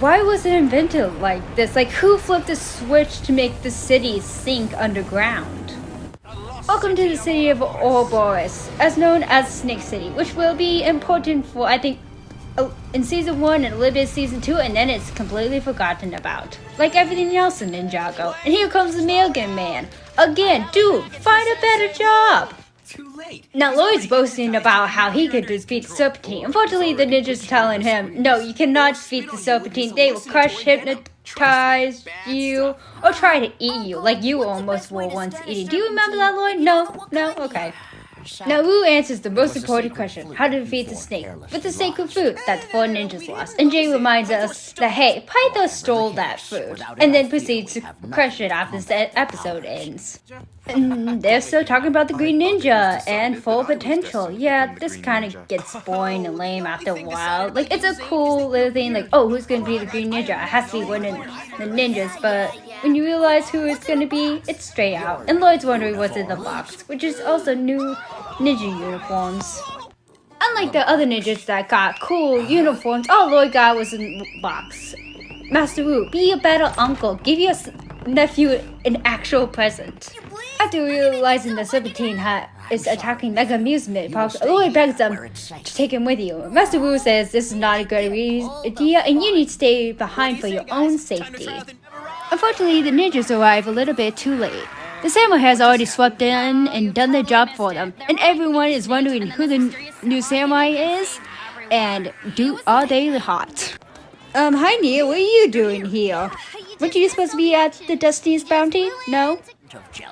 why was it invented like this? Who flipped the switch to make the city sink underground? Welcome to the city of Ouroboros, as known as Snake City, which will be important for, I think, in Season 1 and a little bit of Season 2, and then it's completely forgotten about. Like everything else in Ninjago. And here comes the Mailgun Man. Again, dude, find a better job! Too late. Now Lloyd's boasting about how he could defeat the Serpentine. Unfortunately, the ninja's telling him, no, you cannot defeat the Serpentine. They will crush, hypnotize you, or try to eat you, like you almost were once eaten. Do you remember that, Lloyd? No? No? Okay. Now Wu answers the most important question, how to defeat the snake, with the sacred food that the 4 ninjas lost. And Jay reminds us that, hey, Python stole that food, and then proceeds to crush it after the episode ends. And they're still talking about the Green Ninja and full potential. Yeah, this kind of gets boring and lame after a while. Like, it's a cool little thing, like, oh, who's gonna be the Green Ninja? It has to be one of the ninjas, but when you realize who it's gonna be, it's straight out. And Lloyd's wondering what's in the box, which is also new ninja uniforms. Unlike the other ninjas that got cool uniforms, all Lloyd got was in the box. Master Wu, be a better uncle. Give your nephew an actual present. After realizing the Serpentine is attacking Mega Amusement Park, Lloyd begs them to take him with you. Master Wu says this is not a good idea and you need to stay behind for your own safety. Unfortunately, the ninjas arrive a little bit too late. The samurai has already swept in and done their job for them, and everyone is wondering who the new samurai is, and are they hot? Hi Nia, what are you doing here? Weren't you supposed to be at the Dusty's Bounty? No?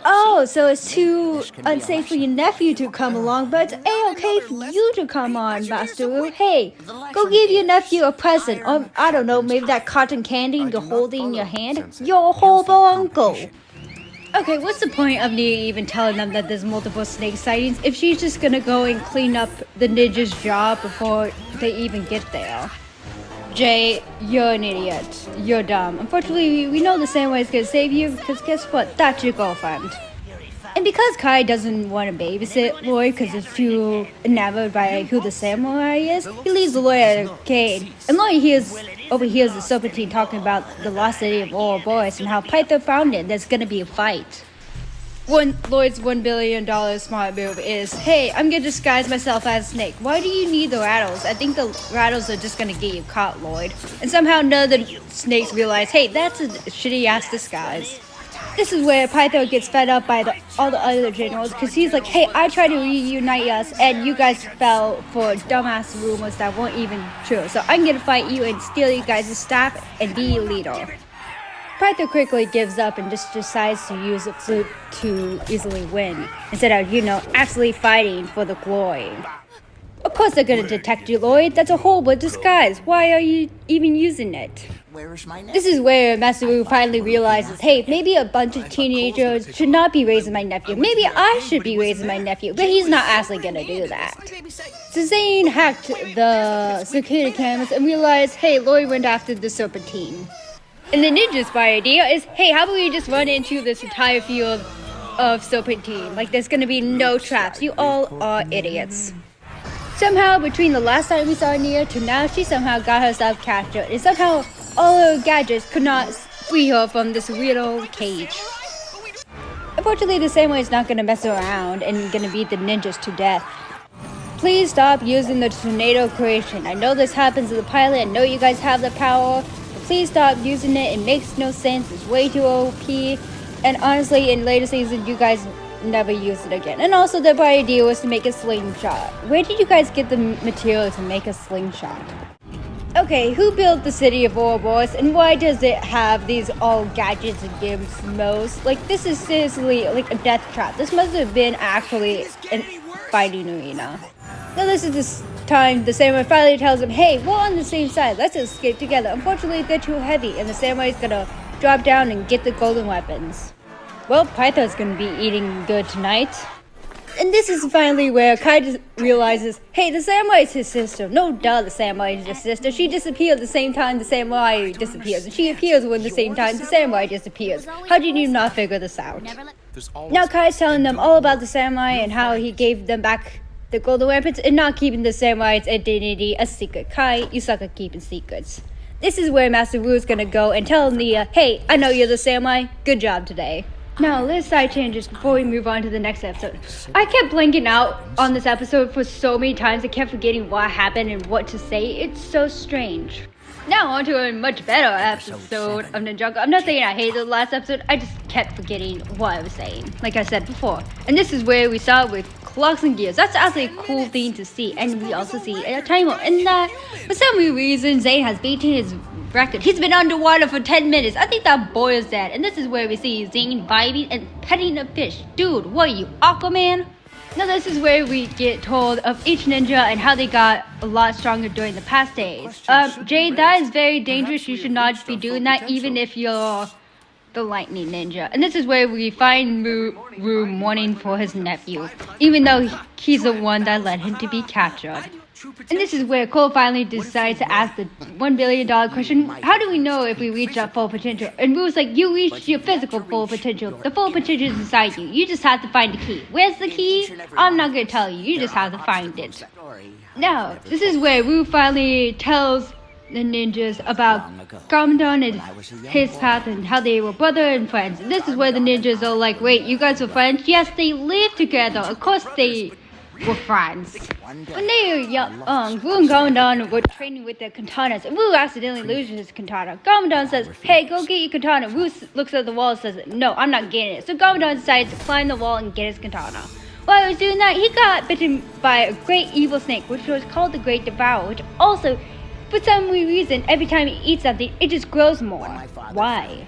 Oh, so it's too unsafe for your nephew to come along, but it's A-okay for you to come on, Master Wu. Hey, go give your nephew a present, or I don't know, maybe that cotton candy you're holding in your hand? Your horrible uncle. Okay, what's the point of Nia even telling them that there's multiple snake sightings if she's just gonna go and clean up the ninja's job before they even get there? Jay, you're an idiot. You're dumb. Unfortunately, we know the samurai is gonna save you because guess what? That's your girlfriend. And because Kai doesn't want to babysit Lloyd because he's too enamored by who the samurai is, he leaves Lloyd at the arcade. And Lloyd overhears the Serpentine talking about the lost city of Ouroboros and how Python found it. There's gonna be a fight. Lloyd's $1 billion smart move is, hey, I'm gonna disguise myself as a snake. Why do you need the rattles? I think the rattles are just gonna get you caught, Lloyd. And somehow none of the snakes realize, hey, that's a shitty ass disguise. This is where Python gets fed up by all the other generals because he's like, hey, I tried to reunite us and you guys fell for dumbass rumors that weren't even true. So I'm gonna fight you and steal you guys' staff and be your leader. Python quickly gives up and just decides to use a flute to easily win, instead of, actually fighting for the glory. Of course they're gonna detect you, Lloyd. That's a horrible disguise. Why are you even using it? This is where Master Wu finally realizes, hey, maybe a bunch of teenagers should not be raising my nephew. Maybe I should be raising my nephew, but he's not actually gonna do that. So Zane hacked the security cameras and realized, hey, Lloyd went after the Serpentine. And the ninja's idea is, hey, how about we just run into this entire field of Serpentine? Like, there's gonna be no traps. You all are idiots. Somehow, between the last time we saw Nia to now, she somehow got herself captured. And somehow, all her gadgets could not free her from this weirdo cage. Unfortunately, the samurai is not gonna mess around and gonna beat the ninjas to death. Please stop using the tornado creation. I know this happens in the pilot. I know you guys have the power. Please stop using it. It makes no sense. It's way too OP. And honestly, in later seasons, you guys never use it again. And also, the idea was to make a slingshot. Where did you guys get the material to make a slingshot? Okay, who built the city of Ouroboros, and why does it have these all gadgets and gizmos? Like, this is seriously like a death trap. This must have been actually a fighting arena. Now this is this time the samurai finally tells him, hey, we're on the same side, let's escape together. Unfortunately, they're too heavy, and the samurai is gonna drop down and get the golden weapons. Well, Python's gonna be eating good tonight. And this is finally where Kai realizes, hey, the samurai is his sister. No duh, the samurai is his sister. She disappeared the same time the samurai disappears. And she appears when the same time the samurai disappears. How did you not figure this out? Now Kai's telling them all about the samurai and how he gave them back the golden weapons and not keeping the samurai's identity a secret. Kai, you suck at keeping secrets. This is where Master Wu is gonna go and tell Nia, hey, I know you're the samurai. Good job today. Now, let's side changes before we move on to the next episode. I kept blanking out on this episode for so many times. I kept forgetting what happened and what to say. It's so strange. Now on to a much better episode of Ninjago. I'm not saying I hated the last episode. I just kept forgetting what I was saying, like I said before. And this is where we start with clocks and gears. That's actually a cool thing to see. And we also see a timer. And for some reason, Zane has beaten his record. He's been underwater for 10 minutes. I think that boy is dead. And this is where we see Zane vibing and petting a fish. Dude, what are you, Aquaman? Now this is where we get told of each ninja and how they got a lot stronger during the past days. Jade, that is very dangerous. You should not be doing that even if you're the lightning ninja. And this is where we find Rue mourning for his nephew, even though he's the one that led him to be captured. And this is where Cole finally decides to ask the $1 billion question. How do we know if we reach our full potential? And Rue's like, you reached your physical full potential. The full potential is inside you. You just have to find the key. Where's the key? I'm not going to tell you. You just have to find it. Now, this is where Rue finally tells the ninjas about Gamadon and his path and how they were brother and friends. And this is where the ninjas are like, wait, you guys were friends? Yes, they lived together. Of course they were friends. When they were young, Wu and Gamadon were training with their katanas, and Wu accidentally loses his katana. Gamadon says, hey, go get your katana. Wu looks at the wall and says, no, I'm not getting it. So Gamadon decides to climb the wall and get his katana. While he was doing that, he got bitten by a great evil snake, which was called the Great Devourer, which also, for some reason, every time he eats something, it just grows more. Why?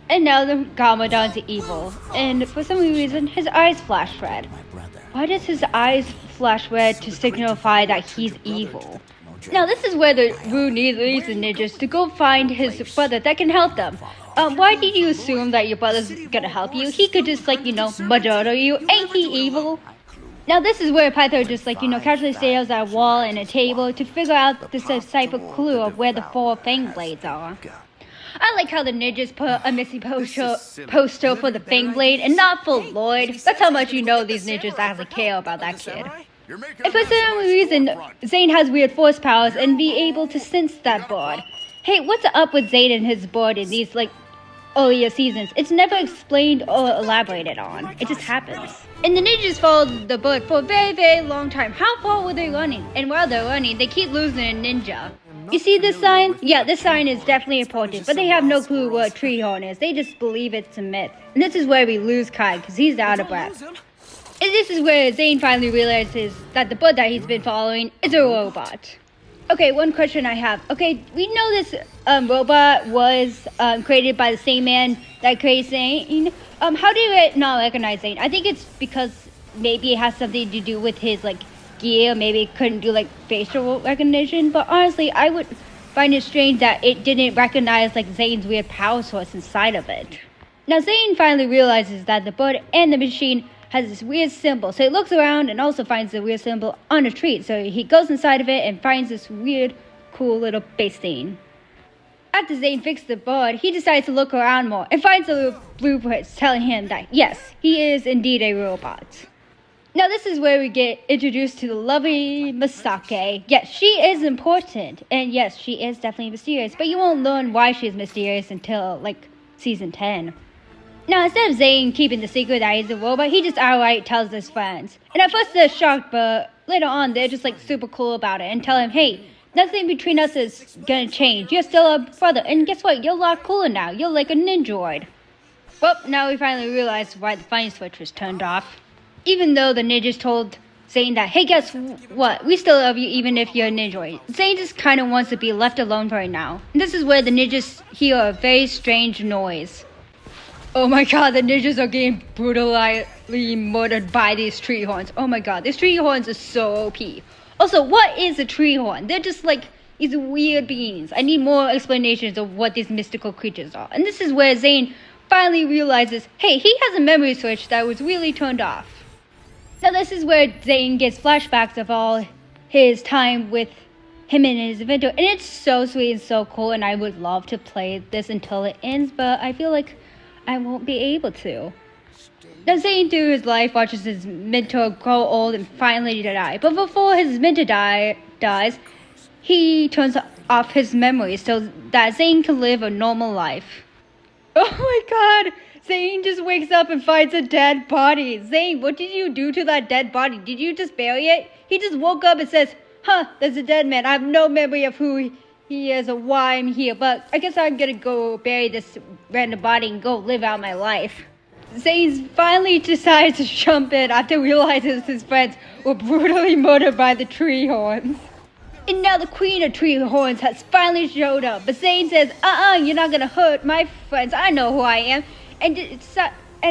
And now the Gamadon's evil, and for some reason, his eyes flash red. Why does his eyes flash red to signify that he's evil? Now this is where the Wu leads the ninjas to go find his brother that can help them. Why did you assume that your brother's gonna help you? He could just murder you. Ain't he evil? Now this is where Python just casually stares at a wall and a table to figure out the decipher clue of where the 4 fang blades are. I like how the ninjas put a missing poster for the Fang Blade and not for Lloyd. That's how much you know these ninjas actually care about that kid. And for some reason, Zane has weird force powers and be able to sense that board. Hey, what's up with Zane and his board in these earlier seasons? It's never explained or elaborated on. It just happens. And the ninjas followed the board for a very, very long time. How far were they running? And while they're running, they keep losing a ninja. You see this sign? Yeah, this sign is definitely important, but they have no clue what a tree horn is. They just believe it's a myth. And this is where we lose Kai, because he's out of breath. And this is where Zane finally realizes that the bird that he's been following is a robot. Okay, one question I have. Okay, we know this robot was created by the same man that created Zane. How do it not recognize Zane? I think it's because maybe it has something to do with his, gear. Maybe it couldn't do facial recognition, but honestly I would find it strange that it didn't recognize Zane's weird power source inside of it. Now Zane finally realizes that the bird and the machine has this weird symbol, so he looks around and also finds the weird symbol on a tree, so he goes inside of it and finds this weird cool little base thing. After Zane fixed the bird, he decides to look around more and finds the little blueprints telling him that yes, he is indeed a robot. Now this is where we get introduced to the lovely Misake. Yes, she is important, and yes, she is definitely mysterious, but you won't learn why she is mysterious until, season 10. Now, instead of Zane keeping the secret that he's a robot, he just outright tells his friends. And at first they're shocked, but later on they're just, super cool about it and tell him, hey, nothing between us is gonna change. You're still a brother, and guess what? You're a lot cooler now. You're like a ninjoid. Well, now we finally realize why the funny switch was turned off. Even though the ninjas told Zane that, hey, guess what? We still love you even if you're a ninja. Zane just kind of wants to be left alone for right now. And this is where the ninjas hear a very strange noise. Oh my god, the ninjas are getting brutally murdered by these tree horns. Oh my god, these tree horns are so OP. Also, what is a tree horn? They're just these weird beings. I need more explanations of what these mystical creatures are. And this is where Zane finally realizes, hey, he has a memory switch that was really turned off. Now this is where Zane gets flashbacks of all his time with him and his inventor, and it's so sweet and so cool, and I would love to play this until it ends, but I feel like I won't be able to. Now Zane through his life watches his mentor grow old and finally die, but before his mentor dies, he turns off his memories so that Zane can live a normal life. Oh my god! Zane just wakes up and finds a dead body. Zane, what did you do to that dead body? Did you just bury it? He just woke up and says, huh, there's a dead man. I have no memory of who he is or why I'm here, but I guess I'm gonna go bury this random body and go live out my life. Zane finally decides to jump in after realizing his friends were brutally murdered by the tree horns. And now the queen of tree horns has finally showed up, but Zane says, you're not gonna hurt my friends, I know who I am, and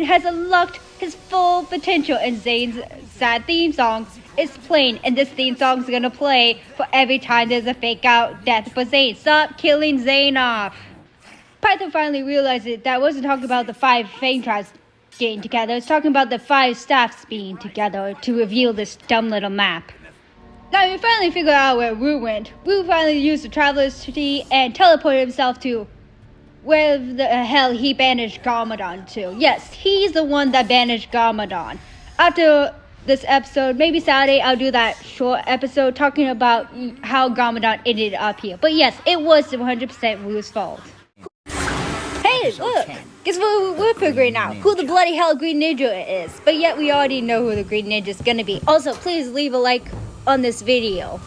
has unlocked his full potential. And Zane's sad theme song is playing, and this theme song is gonna play for every time there's a fake out death for Zane. Stop killing Zane off. Python finally realizes that wasn't talking about the 5 fame tribes getting together, it's talking about the 5 staffs being together to reveal this dumb little map. Now we finally figured out where Wu went. Wu finally used the Traveler's Tree and teleported himself to where the hell he banished Garmadon to. Yes, he's the one that banished Garmadon. After this episode, maybe Saturday, I'll do that short episode talking about how Garmadon ended up here. But yes, it was 100% Wu's fault. Hey, look! Guess what we're figuring out? Who the bloody hell Green Ninja is. But yet we already know who the Green Ninja is gonna be. Also, please leave a like on this video.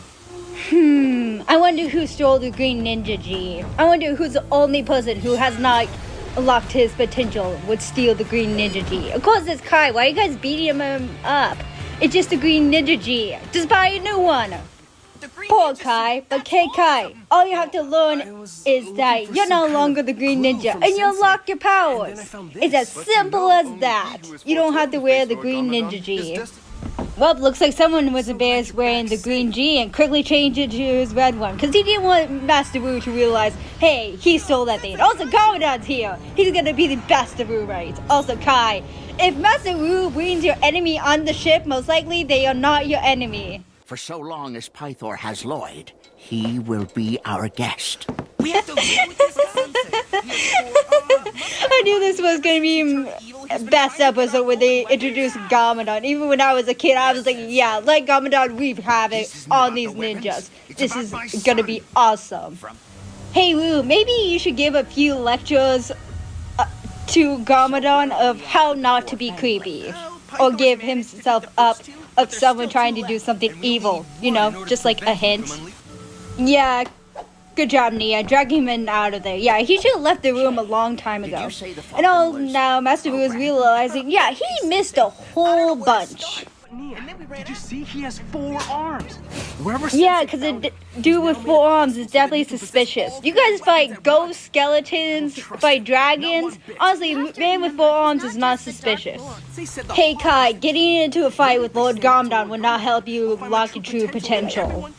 I wonder who stole the Green Ninja G. I wonder who's the only person who has not unlocked his potential would steal the Green Ninja G. Of course it's Kai. Why are you guys beating him up? It's just the Green Ninja G. Just buy a new one. Poor Kai, but Kai, all you have to learn is that you're no longer the Green Ninja and you unlock your powers. It's as simple as that. You don't have to wear the Green Ninja G. Well, looks like someone was embarrassed wearing the green G and quickly changed it to his red one because he didn't want Master Wu to realize, hey, he stole that thing. Also, Garmadon's here. He's gonna be the best of Wu rates. Also, Kai, if Master Wu brings your enemy on the ship, most likely they are not your enemy. For so long as Pythor has Lloyd, he will be our guest. We have to live with this concept. I knew this was gonna be best episode when they introduced Garmadon. Even when I was a kid, I was like, yeah, let Garmadon wreak havoc on these ninjas. This is gonna be awesome. Hey Wu, maybe you should give a few lectures to Garmadon of how not to be creepy. Or give himself up of someone trying to do something evil. You know, just like a hint. Yeah. Good job, Nia. Dragging him out of there. Yeah, he should have left the room a long time ago. And all now, Master Wu is realizing, yeah, he missed a whole bunch. Did you see? He has 4 arms. Yeah, because a dude with 4 arms is definitely suspicious. You guys fight ghosts, skeletons, fight dragons. Honestly, man with 4 arms is not suspicious. Hey Kai, getting into a fight with Lord Garmadon would not help you unlock your true potential.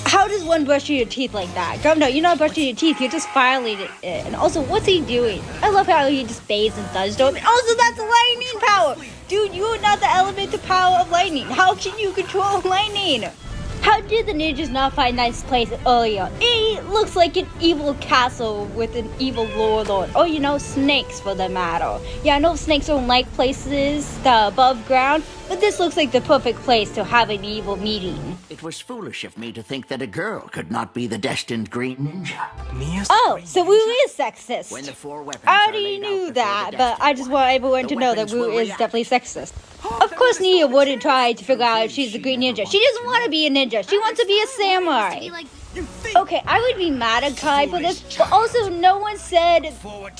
How does one brush your teeth like that? Garmadon, you're not brushing your teeth, you're just filing it. And also, what's he doing? I love how he just bathes in thunderstorm. And also, that's lightning power! Dude, you are not the elemental power of lightning. How can you control lightning? How did the ninjas not find this place earlier? It looks like an evil castle with an evil warlord. Or, you know, snakes for that matter. Yeah, I know snakes don't like places that are above ground, but this looks like the perfect place to have an evil meeting. It was foolish of me to think that a girl could not be the destined Green Ninja. Oh, so Wu is sexist. When the 4 weapons I are already laid knew out that, before the but I just want everyone to know that Wu is definitely sexist. Of course, Nia wouldn't try to figure out if she's the Green Ninja. She doesn't want to be a ninja. She wants to be a samurai. Okay, I would be mad at Kai for this, but also no one said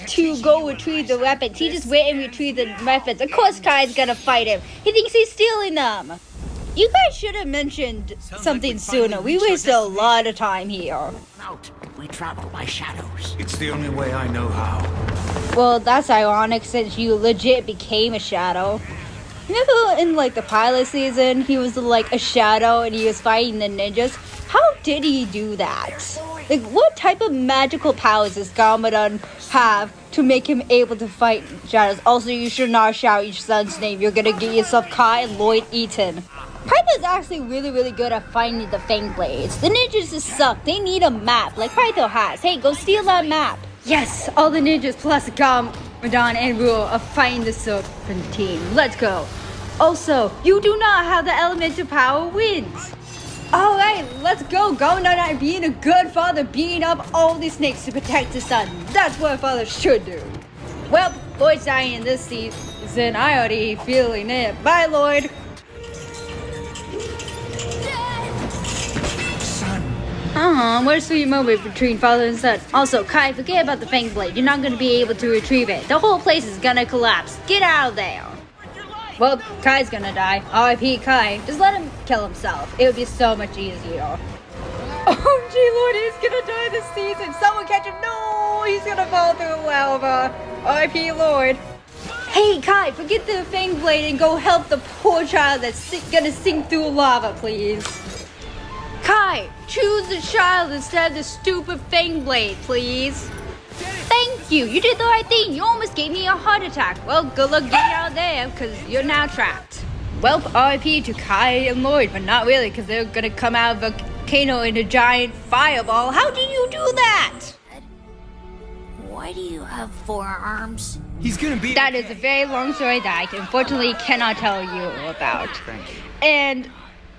to go retrieve the weapons. He just went and retrieved the weapons. Of course Kai's gonna fight him. He thinks he's stealing them. You guys should have mentioned something sooner. We wasted a lot of time here. Out, we travel by shadows. It's the only way I know how. Well, that's ironic since you legit became a shadow. Remember in like the pilot season, he was like a shadow and he was fighting the ninjas? How did he do that? Like, what type of magical powers does Garmadon have to make him able to fight shadows? Also, you should not shout your son's name. You're gonna get yourself Kai and Lloyd eaten. Python's actually really good at finding the Fang Blades. The ninjas just suck. They need a map, like Python has. Hey, go steal that map. Yes, all the ninjas plus Garmadon and Wu are fighting the Serpentine. Let's go. Also, you do not have the elemental power wins. Alright, let's go. Garmadon and being a good father, beating up all these snakes to protect his son. That's what a father should do. Well, Lloyd's dying in this season. I already feeling it. Bye, Lloyd. What a sweet moment between father and son. Also, Kai, forget about the Fang Blade. You're not gonna be able to retrieve it. The whole place is gonna collapse. Get out of there. Well, Kai's gonna die. R.I.P. Kai. Just let him kill himself. It would be so much easier. Oh, gee, Lord, he's gonna die this season. Someone catch him. No, he's gonna fall through the lava. R.I.P. Lord. Hey, Kai, forget the Fang Blade and go help the poor child that's gonna sink through lava, please. Kai, choose the child instead of the stupid Fang Blade, please. Thank you. You did the right thing. You almost gave me a heart attack. Well, good luck getting out of there, because you're now trapped. Well, RIP to Kai and Lloyd, but not really, because they're going to come out of a volcano in a giant fireball. How did you do that? Why do you have 4 arms? He's gonna be. That is a very long story that I unfortunately cannot tell you about. And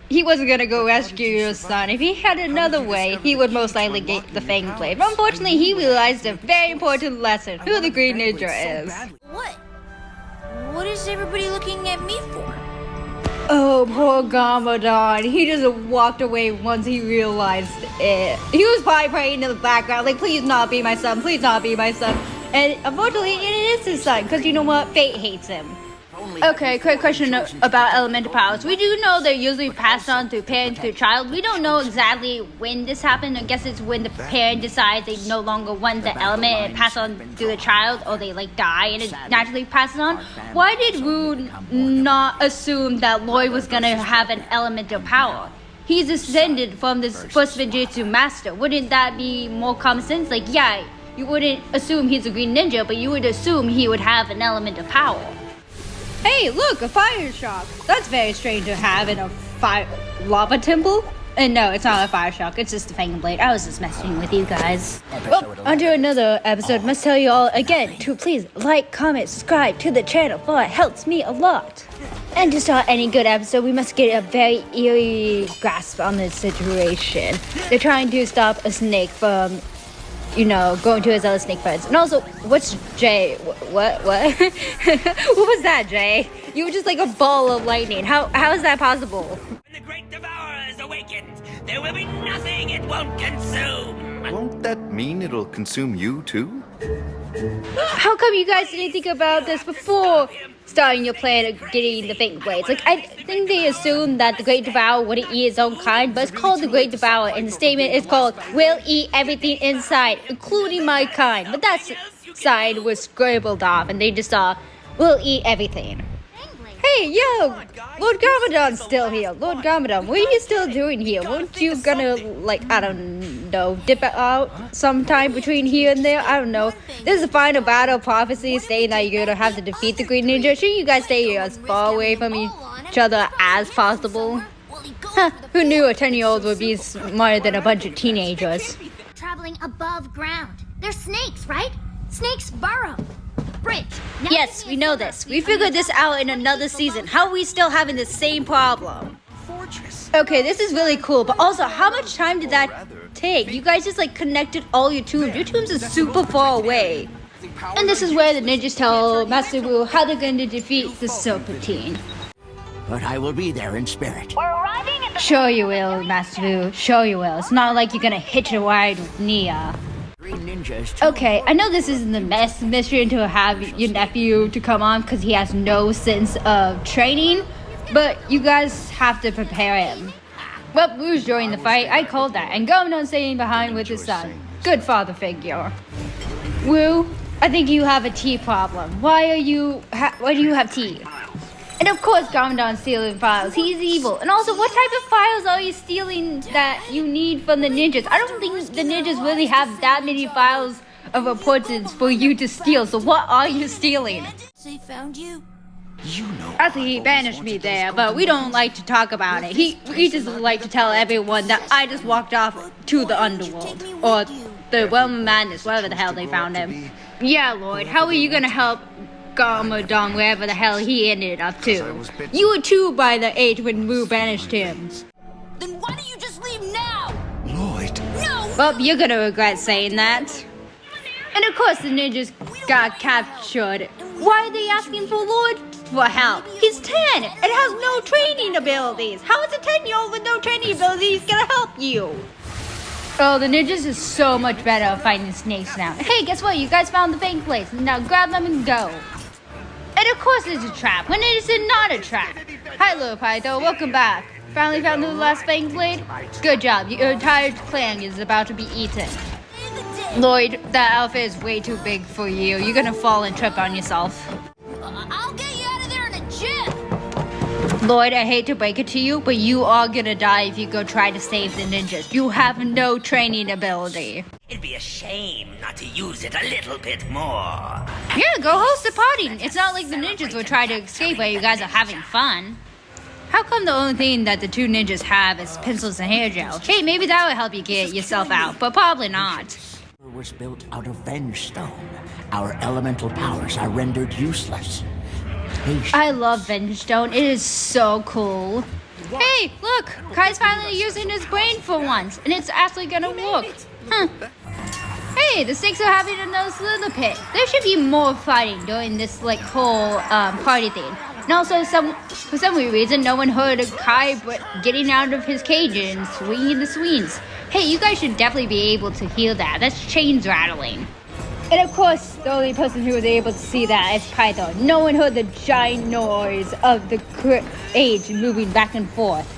he wasn't gonna go rescue your son. If he had another way, he would most likely get the Fang Blade. But unfortunately, he realized a very important lesson: who the Green Ninja is. What? What is everybody looking at me for? Oh, poor Gamadon. He just walked away once he realized it. He was probably praying in the background, like, please not be my son, please not be my son. And unfortunately, it is his son, because you know what? Fate hates him. Okay, quick question about elemental powers. We do know they're usually passed on through parent to child. We don't know exactly when this happened. I guess it's when the parent decides they no longer want the element and pass on to the child, or they like die and it naturally passes on. Why did Wu not assume that Lloyd was gonna have an elemental power? He's descended from this first Ninjutsu master. Wouldn't that be more common sense? Like, yeah, you wouldn't assume he's a green ninja, but you would assume he would have an elemental power. Hey, look, a fire shock. That's very strange to have in a lava temple. And no, it's not a fire shock. It's just a Fang Blade. I was just messing with you guys. Well, onto another episode. Must tell you all again to please like, comment, subscribe to the channel, for it helps me a lot. And to start any good episode, we must get a very eerie grasp on this situation. They're trying to stop a snake from, you know, going to his other snake friends. And also, what's Jay? What? What was that, Jay? You were just like a ball of lightning. How is that possible? When the great Devourer is awakened, there will be nothing it won't consume. Won't that mean it'll consume you too? How come you guys didn't think about this before starting your plan of getting the Fang Blades? Like, I think they assumed that the Great Devourer wouldn't eat his own kind, but it's called the Great Devourer, and the statement is called, "Will eat everything inside, including my kind." But that side was scribbled off, and they just saw, "Will eat everything." Hey, yo! Lord Gamadon's still here. Lord Gamadon, what are you still doing here? Weren't you gonna, like, I don't know, dip out sometime between here and there? I don't know. This is the final battle prophecy stating that you're gonna have to defeat the Green Ninja. Shouldn't you guys stay as far away from each other as possible? Huh, who knew a 10-year-old would be smarter than a bunch of teenagers? Traveling above ground. They're snakes, right? Snakes burrow. Bridge. Yes, we know this. We figured this out in another season. How are we still having the same problem? Okay, this is really cool, but also, how much time did that take? You guys just like connected all your tombs. Your tombs are super far away. And this is where the ninjas tell Master Wu how they're going to defeat the Serpentine. But I will be there in spirit. Sure you will, Master Wu. Sure you will. It's not like you're gonna hitch a ride with Nia. Green ninjas too. Okay, I know this isn't the best mission to have your nephew to come on because he has no sense of training, but you guys have to prepare him. Well, Wu's joining the fight. I called that, and Gamadon's staying behind with his son. Good father figure. Wu, I think you have a tea problem. Why do you have tea? And of course, Gamadon's stealing files. He's evil. And also, what type of files are you stealing that you need from the ninjas? I don't think the ninjas really have that many files of importance for you to steal. So what are you stealing? They found you. You know. I think he banished me there, but we don't like to talk about it. We just like to tell everyone that I just walked off to the underworld. Or the realm of madness, wherever the hell they found him. Yeah, Lloyd, how are you gonna help Gamadon wherever the hell he ended up to? You were 2 by the age when Wu banished him. Then why don't you just leave now? Lloyd. No! Well, you're gonna regret saying that. And of course the ninjas got captured Why are they asking for Lloyd for help? He's 10 and has no training abilities. How is a 10-year-old with no training abilities gonna help you? Oh, the ninjas is so much better at fighting snakes now. Hey, guess what? You guys found the fang place. Now grab them and go. And of course it's a trap, when it is not a trap. Hi, little Pytho, welcome back. Finally found the last fang blade? Good job, your entire clan is about to be eaten. Lloyd, that outfit is way too big for you. You're gonna fall and trip on yourself. I'll get you out of there in a jiff. Lloyd, I hate to break it to you, but you are gonna die if you go try to save the ninjas. You have no training ability. It'd be a shame not to use it a little bit more. Yeah, go host a party. It's not like the ninjas will try to escape while you guys are having fun. How come the only thing that the two ninjas have is pencils and hair gel? Hey, maybe that would help you get yourself out, but probably not. Was built out of Venge Stone. Our elemental powers are rendered useless. I love Venge Stone. It is so cool. Hey, look! Kai's finally using his brain for once, and it's actually gonna work. Huh. Hey, the snakes are having another slither pit. There should be more fighting during this whole party thing. And also, for some weird reason, no one heard of Kai getting out of his cage and swinging the swings. Hey, you guys should definitely be able to hear that. That's chains rattling. And of course, the only person who was able to see that is Python. No one heard the giant noise of the cage moving back and forth.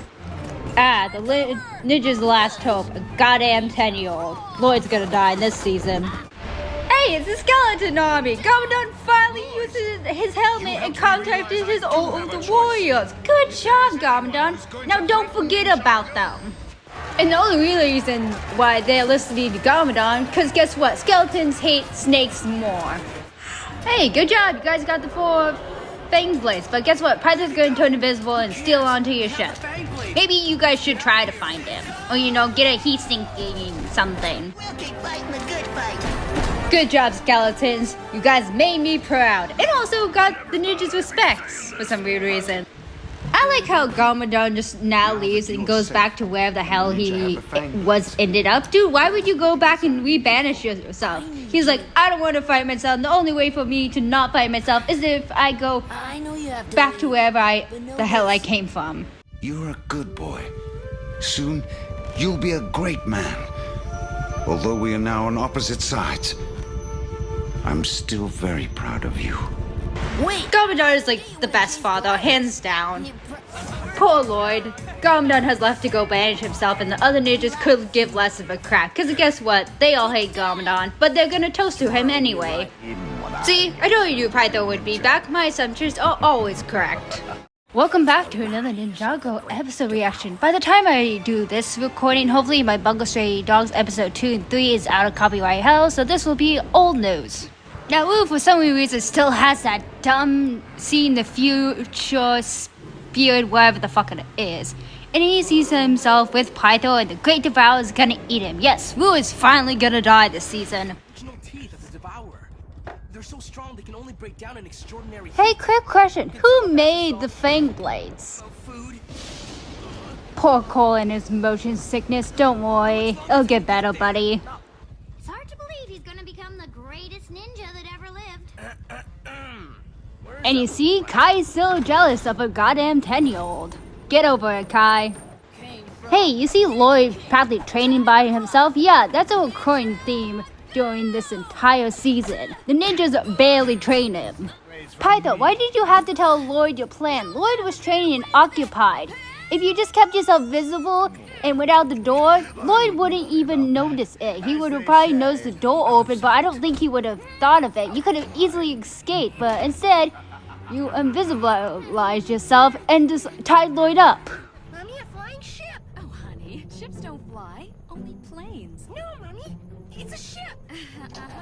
Ah, the ninja's last hope. A goddamn 10-year-old. Lloyd's gonna die this season. Hey, it's the skeleton army! Commandant finally uses his helmet and contacted his older warriors. Good job, Commandant. Now don't forget about them. And the only real reason why they're listening to Commandant, because guess what? Skeletons hate snakes more. Hey, good job. You guys got the 4 fang blades. But guess what? Python's going to turn invisible and steal onto your ship. Maybe you guys should try to find him. Or, get a heat sinking something. We'll keep fighting the good fight. Good job, skeletons. You guys made me proud. And also got the ninjas' respects for some weird reason. I like how Garmadon just now leaves and goes back to where the hell he ended up. Dude, why would you go back and rebanish yourself? He's like, I don't want to fight myself. The only way for me to not fight myself is if I go back to wherever the hell I came from. You're a good boy. Soon, you'll be a great man. Although we are now on opposite sides, I'm still very proud of you. Wait. Garmadon is like the best father, hands down. Poor Lloyd. Garmadon has left to go banish himself, and the other ninjas could give less of a crap. Because guess what? They all hate Garmadon, but they're gonna toast to him anyway. See, I told you Python would be back. My assumptions are always correct. Welcome back to another Ninjago episode reaction. By the time I do this recording, hopefully my Bungo Stray Dogs episode 2 and 3 is out of copyright hell, so this will be old news. Now, Wu, for some reason, still has that dumb seeing the future spirit, whatever the fuck it is. And he sees himself with Python, and the Great Devourer is gonna eat him. Yes, Wu is finally gonna die this season. Original teeth of the Devourer. They're so strong they can only break down an extraordinary Hey, quick question. Who made the fang blades? food. Poor Cole and his motion sickness. Don't worry. It'll get better, buddy. It's hard to believe he's gonna become the greatest ninja that ever lived. And you see, Kai is still jealous of a goddamn 10-year-old. Get over it, Kai. Hey, you see Lloyd proudly training by himself? Yeah, that's a recurring theme during this entire season. The ninjas barely train him. Python, why did you have to tell Lloyd your plan? Lloyd was training and occupied. If you just kept yourself visible and went out the door, Lloyd wouldn't even notice it. He would have probably noticed the door open, but I don't think he would have thought of it. You could have easily escaped, but instead, you invisibilized yourself and just tied Lloyd up. Mommy, a flying ship! Oh, honey, ships don't fly, only planes. No, Mommy, it's a ship!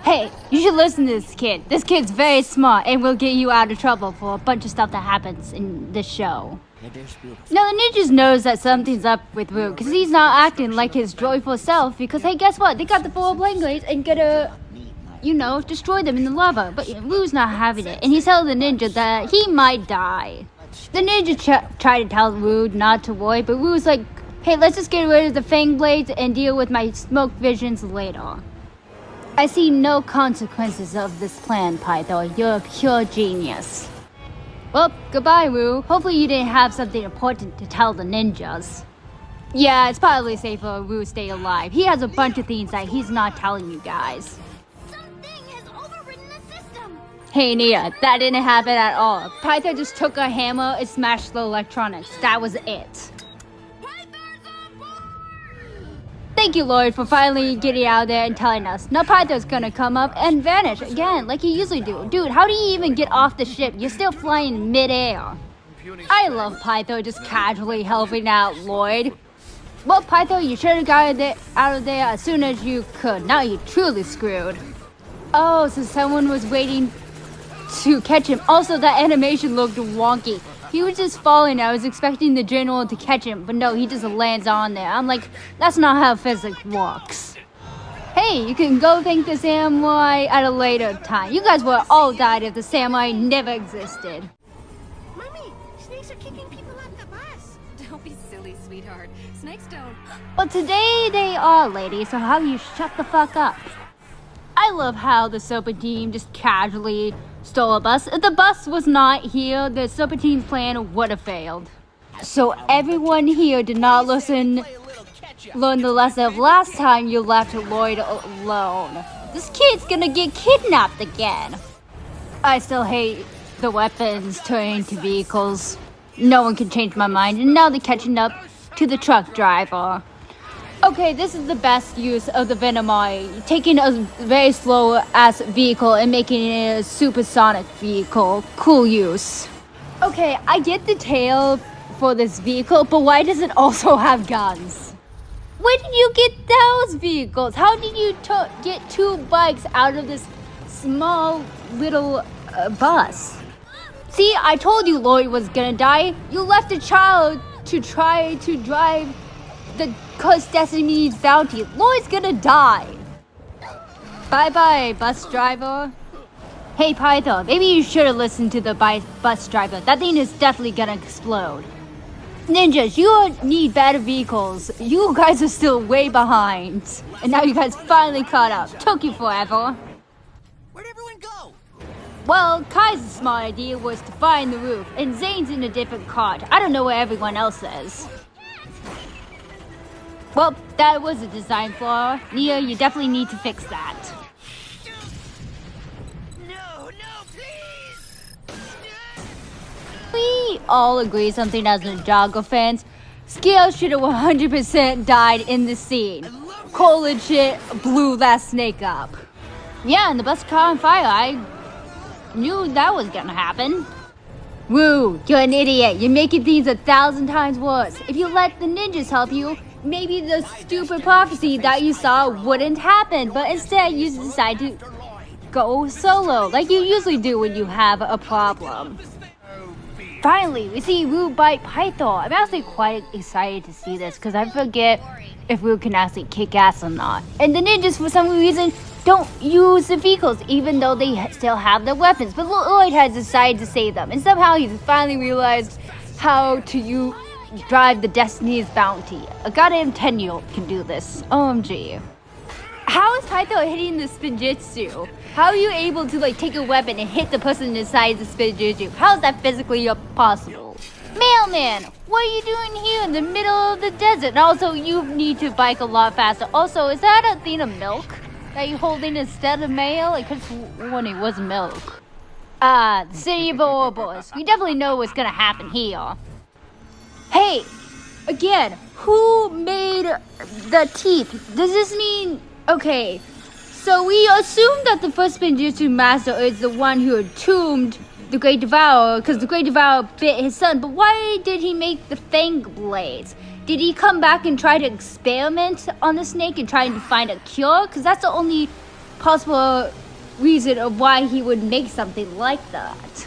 Hey, you should listen to this kid. This kid's very smart and will get you out of trouble for a bunch of stuff that happens in this show. Now the ninjas knows that something's up with Wu because he's not acting like his joyful self because hey, guess what? They got the 4 blade blades and gonna, destroy them in the lava. But Wu's not having it, and he's telling the ninja that he might die. The ninja try to tell Wu not to worry, but Wu's like, hey, let's just get rid of the fang blades and deal with my smoke visions later. I see no consequences of this plan, Python. You're a pure genius. Well, goodbye, Wu. Hopefully you didn't have something important to tell the ninjas. Yeah, it's probably safer Wu stay alive. He has a bunch of things that he's not telling you guys. Something has overridden the system. Hey Nia, that didn't happen at all. Python just took a hammer and smashed the electronics. That was it. Thank you, Lloyd, for finally getting out there and telling us. Now Python's gonna come up and vanish again, like he usually do. Dude, how do you even get off the ship? You're still flying in midair. I love Python just casually helping out Lloyd. Well, Python, you should have gotten out of there as soon as you could. Now you're truly screwed. Oh, so someone was waiting to catch him. Also, that animation looked wonky. He was just falling. I was expecting the general to catch him, but no, he just lands on there. I'm like, that's not how physics works. Hey, you can go thank the samurai at a later time. You guys would all died if the samurai never existed. Mommy, snakes are kicking people off the bus. Don't be silly, sweetheart. Snakes don't. But today they are, lady, so how do you shut the fuck up? I love how the Serpent team just casually stole a bus. If the bus was not here, the Serpent team's plan would have failed. So everyone here did not learn the lesson of last time you left Lloyd alone. This kid's gonna get kidnapped again. I still hate the weapons turning into vehicles. No one can change my mind, and now they're catching up to the truck driver. Okay, this is the best use of the Venomite, taking a very slow-ass vehicle and making it a supersonic vehicle. Cool use. Okay, I get the tail for this vehicle, but why does it also have guns? Where did you get those vehicles? How did you get two bikes out of this small little bus? See, I told you Lloyd was gonna die. You left a child to try to drive the Destiny's bounty. Lloyd's gonna die. Bye-bye, bus driver. Hey, Python, maybe you should have listened to the bus driver. That thing is definitely gonna explode. Ninjas, you need better vehicles. You guys are still way behind. And now you guys finally caught up. Took you forever. Where'd everyone go? Well, Kai's smart idea was to find the roof, and Zane's in a different cart. I don't know where everyone else is. Well, that was a design flaw. Nia, you definitely need to fix that. No, please! We all agree something as Ninjago fans. Scale should have 100% died in the scene. Cole legit blew that snake up. Yeah, and the bus caught on fire. I knew that was gonna happen. Woo, you're an idiot. You're making things 1,000 times worse. If you let the ninjas help you, maybe the stupid prophecy that you saw wouldn't happen, but instead you decide to go solo, like you usually do when you have a problem. Finally, we see Wu bite Python. I'm actually quite excited to see this, because I forget if Wu can actually kick ass or not. And the ninjas, for some reason, don't use the vehicles, even though they still have their weapons. But Lloyd has decided to save them, and somehow he's finally realized how to drive the Destiny's bounty. A goddamn 10-year-old can do this. OMG. How is Python hitting the spinjitzu? How are you able to take a weapon and hit the person inside the spinjitzu? How is that physically possible? Mailman, what are you doing here in the middle of the desert? And also, you need to bike a lot faster. Also, is that a thing of milk that you're holding instead of mail? I could have sworn it was milk. The city of Ouroboros. We definitely know what's gonna happen here. Hey, again, who made the teeth? Does this mean... Okay, so we assume that the first Spinjitzu master is the one who entombed the Great Devourer, because the Great Devourer bit his son, but why did he make the fang blades? Did he come back and try to experiment on the snake and try to find a cure? Because that's the only possible reason of why he would make something like that.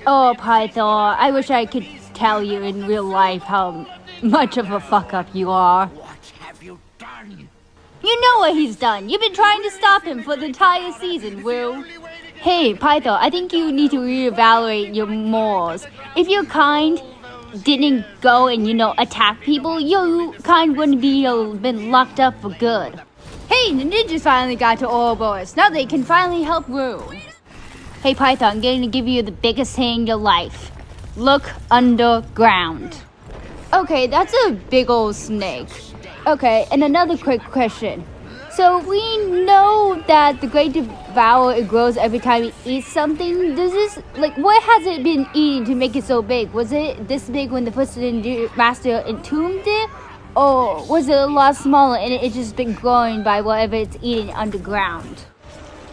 Oh, Python, I wish I could tell you in real life how much of a fuck up you are. What have you done? You know what he's done. You've been trying to stop him for the entire season, Will. Hey, Python, I think you need to reevaluate your morals. If your kind didn't go and, attack people, your kind wouldn't be been locked up for good. Hey, the ninjas finally got to Ouroboros. Now they can finally help Rue. Hey Python, I'm going to give you the biggest thing in your life. Look underground. Okay, that's a big old snake. Okay, and another quick question. So we know that the Great Devourer, it grows every time it eats something. Does this, like, what has it been eating to make it so big? Was it this big when the first master entombed it? Or was it a lot smaller and it's just been growing by whatever it's eating underground?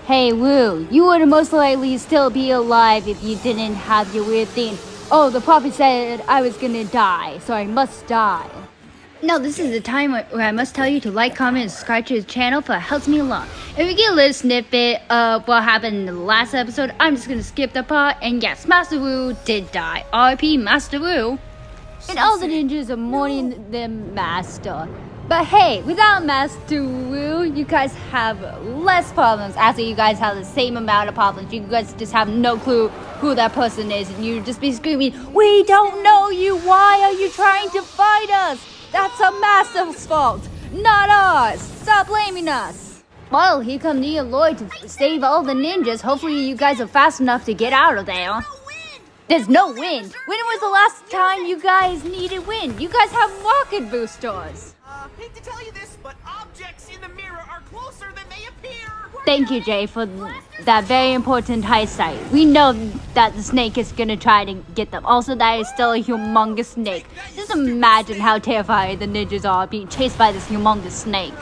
Hey Wu, you would most likely still be alive if you didn't have your weird thing. Oh, the prophet said I was gonna die, so I must die. Now this is the time where I must tell you to like, comment, and subscribe to the channel for it helps me a lot. If we get a little snippet of what happened in the last episode, I'm just gonna skip the part, and yes, Master Wu did die. R.I.P. Master Wu. And all the ninjas are mourning their master. But hey, without Master Wu, you guys have less problems. Actually, you guys have the same amount of problems. You guys just have no clue who that person is, and you just be screaming, "We don't know you! Why are you trying to fight us? That's a master's fault, not ours! Stop blaming us!" Well, here come Nia Lloyd to save all the ninjas. Hopefully you guys are fast enough to get out of there. There's no wind. When was the last time you guys needed wind? You guys have rocket boosters. Hate to tell you this, but objects in the mirror are closer than they appear. Thank you, Jay, for that very important hindsight. We know that the snake is gonna try to get them. Also, that is still a humongous snake. Just imagine how terrified the ninjas are being chased by this humongous snake.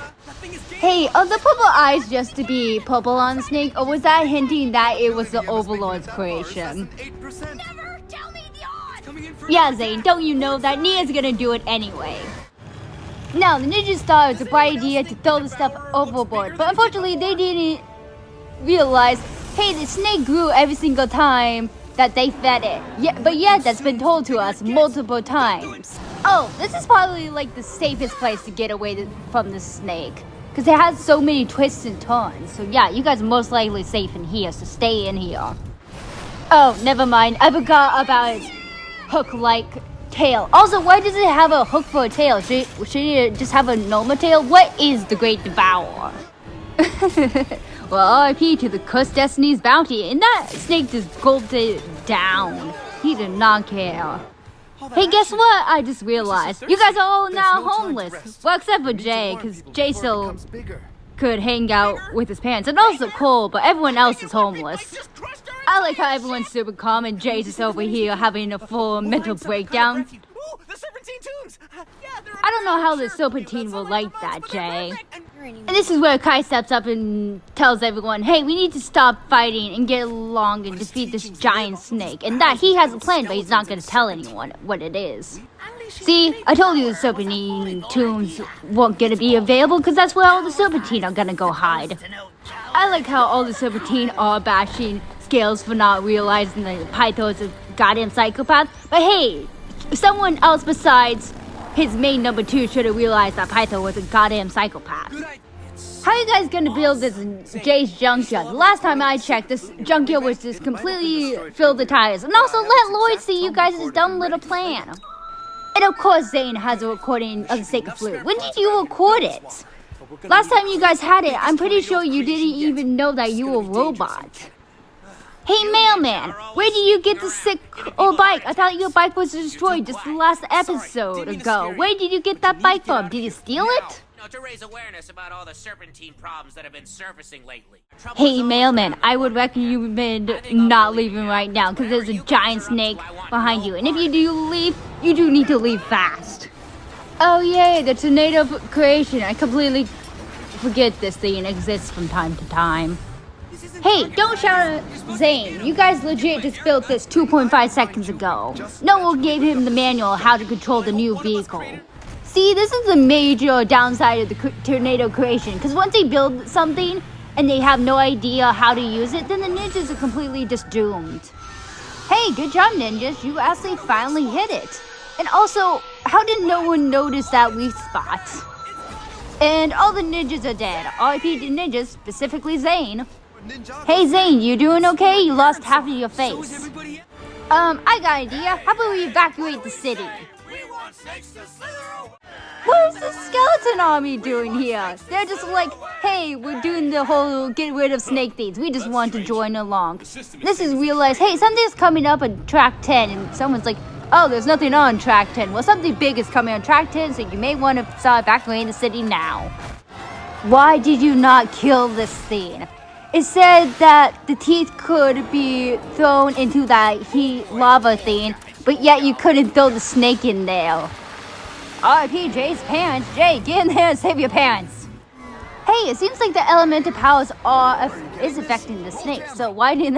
Hey, are the purple eyes just to be purple on the snake, or was that hinting that it was the Overlord's creation? Never tell me the odds! Yeah, Zane, don't you know that Nia's gonna do it anyway? Now, the ninjas thought it was a bright idea to throw the stuff overboard, but unfortunately they didn't realize, hey, the snake grew every single time that they fed it. Yeah, but yet that's been told to us multiple times. Oh, this is probably like the safest place to get away from the snake, because it has so many twists and turns. So yeah, you guys are most likely safe in here, so stay in here. Oh, never mind, I forgot about its hook-like tail. Also, why does it have a hook for a tail? Should it just have a normal tail? What is the Great Devourer? Well, R.I.P. to the cursed Destiny's bounty, and that snake just gulped it down. He did not care. Hey, guess what? I just realized. You guys are all now homeless. Well, except for Jay, because Jay still could hang out with his parents. And also Cole, but everyone else is homeless. I like how everyone's super calm and Jay's just over here having a full mental breakdown. I don't know how the Serpentine will like that, Jay. And this is where Kai steps up and tells everyone, hey, we need to stop fighting and get along and defeat this giant snake. And that he has a plan, but he's not going to tell anyone what it is. See, I told you the Serpentine tombs weren't going to be available because that's where all the Serpentine are going to go hide. I like how all the Serpentine are bashing Scales for not realizing that Pytho is a goddamn psychopath. But hey, someone else besides his main number 2 should have realized that Pytho was a goddamn psychopath. How are you guys gonna build this Jay's junkyard? The last time I checked, this junkyard was just completely filled with tires. And also let Lloyd see you guys' dumb little plan. And of course Zane has a recording of the Sacred Flute. When did you record it? Last time you guys had it, I'm pretty sure you didn't even know that you were a robot. Hey mailman, where did you get the sick old bike? I thought your bike was destroyed just the last episode ago. Where did you get that bike from? Did you steal it? No, to raise awareness about all the serpentine problems that have been surfacing lately. Hey mailman, I would recommend not leaving right now because there's a giant snake behind you. And if you do leave, you do need to leave fast. Oh yay, the tornado creation. I completely forget this thing exists from time to time. Hey, don't shout at Zane. You guys legit just built this 2.5 seconds ago. No one gave him the manual how to control the new vehicle. See, this is the major downside of the tornado creation, because once they build something and they have no idea how to use it, then the ninjas are completely just doomed. Hey, good job ninjas, you actually finally hit it. And also, how did no one notice that weak spot? And all the ninjas are dead. R.I.P. to ninjas, specifically Zane. Hey Zane, you doing okay? You lost half of your face. I got an idea. How about we evacuate the city? Where's the skeleton? Bitten Army doing here? They're just like, hey, we're doing the whole get rid of snake things. We just want to join along. This is realize, hey, something's coming up on track 10, and someone's like, oh, there's nothing on track 10. Well, something big is coming on track 10, so you may want to start evacuating the city now. Why did you not kill this thing? It said that the teeth could be thrown into that heat lava thing, but yet you couldn't throw the snake in there. R.I.P. Jay's parents. Jay, get in there and save your parents. Hey, it seems like the elemental powers is affecting the snake. So why didn't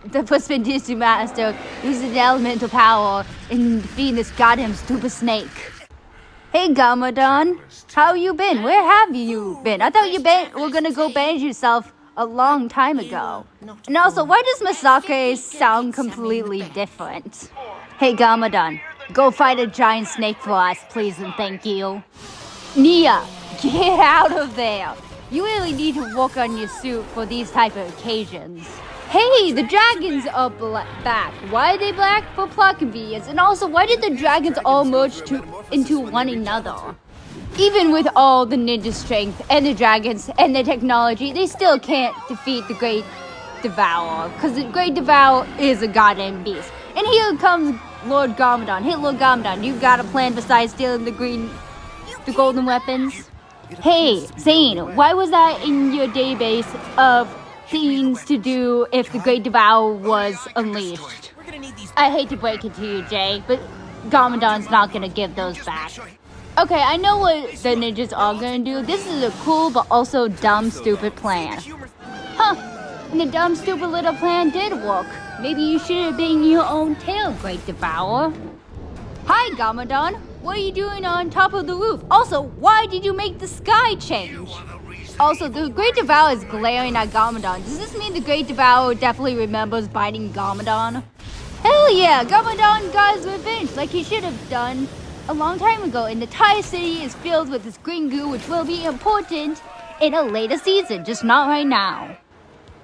the Puspenjitsu master use the elemental power in defeating this goddamn stupid snake? Hey, Gamadon, how you been? Where have you been? I thought you were gonna go banish yourself a long time ago. And also, why does Masake sound completely different? Hey, Gamadon, go fight a giant snake for us, please and thank you. Nia, get out of there. You really need to work on your suit for these type of occasions. Hey, the dragons are back. Why are they black? For plot convenience. And also, why did the dragons all merge into one another? Even with all the ninja strength and the dragons and the technology, they still can't defeat the Great Devourer. Because the Great Devourer is a goddamn beast. And here comes Lord Garmadon. Hey, Lord Garmadon, you got a plan besides stealing the golden weapons? Hey, Zane, why was that in your database of things to do if the Great Devourer was unleashed? I hate to break it to you, Jay, but Garmadon's not gonna give those back. Okay, I know what the ninjas are gonna do. This is a cool but also dumb, stupid plan. Huh, and the dumb, stupid little plan did work. Maybe you should have been your own tail, Great Devourer. Hi, Gamadon. What are you doing on top of the roof? Also, why did you make the sky change? Also, the Great Devourer is glaring at Gamadon. Does this mean the Great Devourer definitely remembers biting Gamadon? Hell yeah, Gamadon got his revenge like he should have done a long time ago. And the entire city is filled with this green goo, which will be important in a later season, just not right now.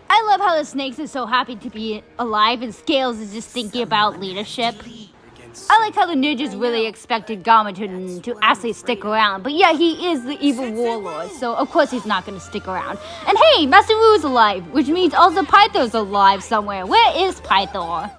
I love how the snakes are so happy to be alive and Scales is just thinking about leadership. I like how the ninjas really expected Gamadon to actually stick around, but yeah, he is the evil warlord, so of course he's not going to stick around. And hey, Master Wu's alive, which means also Pythor's alive somewhere. Where is Pythor?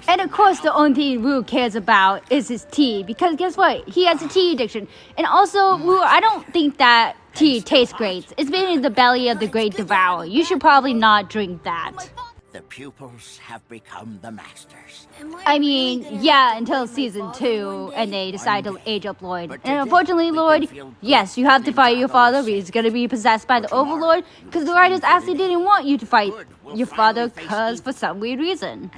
And of course, the only thing Wu cares about is his tea, because guess what? He has a tea addiction. And also, Wu, I don't think that tea tastes great. It's been in the belly of the Great Devourer. You should probably not drink that. The pupils have become the masters. I mean, yeah, until season 2, and they decide to age up Lloyd. And unfortunately, Lloyd, yes, you have to fight your father, but he's gonna be possessed by the Overlord, because the writers actually didn't want you to fight your father, because for some weird reason.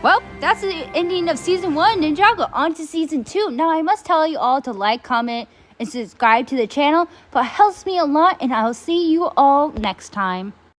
Well, that's the ending of season 1, Ninjago. On to season 2. Now, I must tell you all to like, comment, and subscribe to the channel, but it helps me a lot, and I'll see you all next time.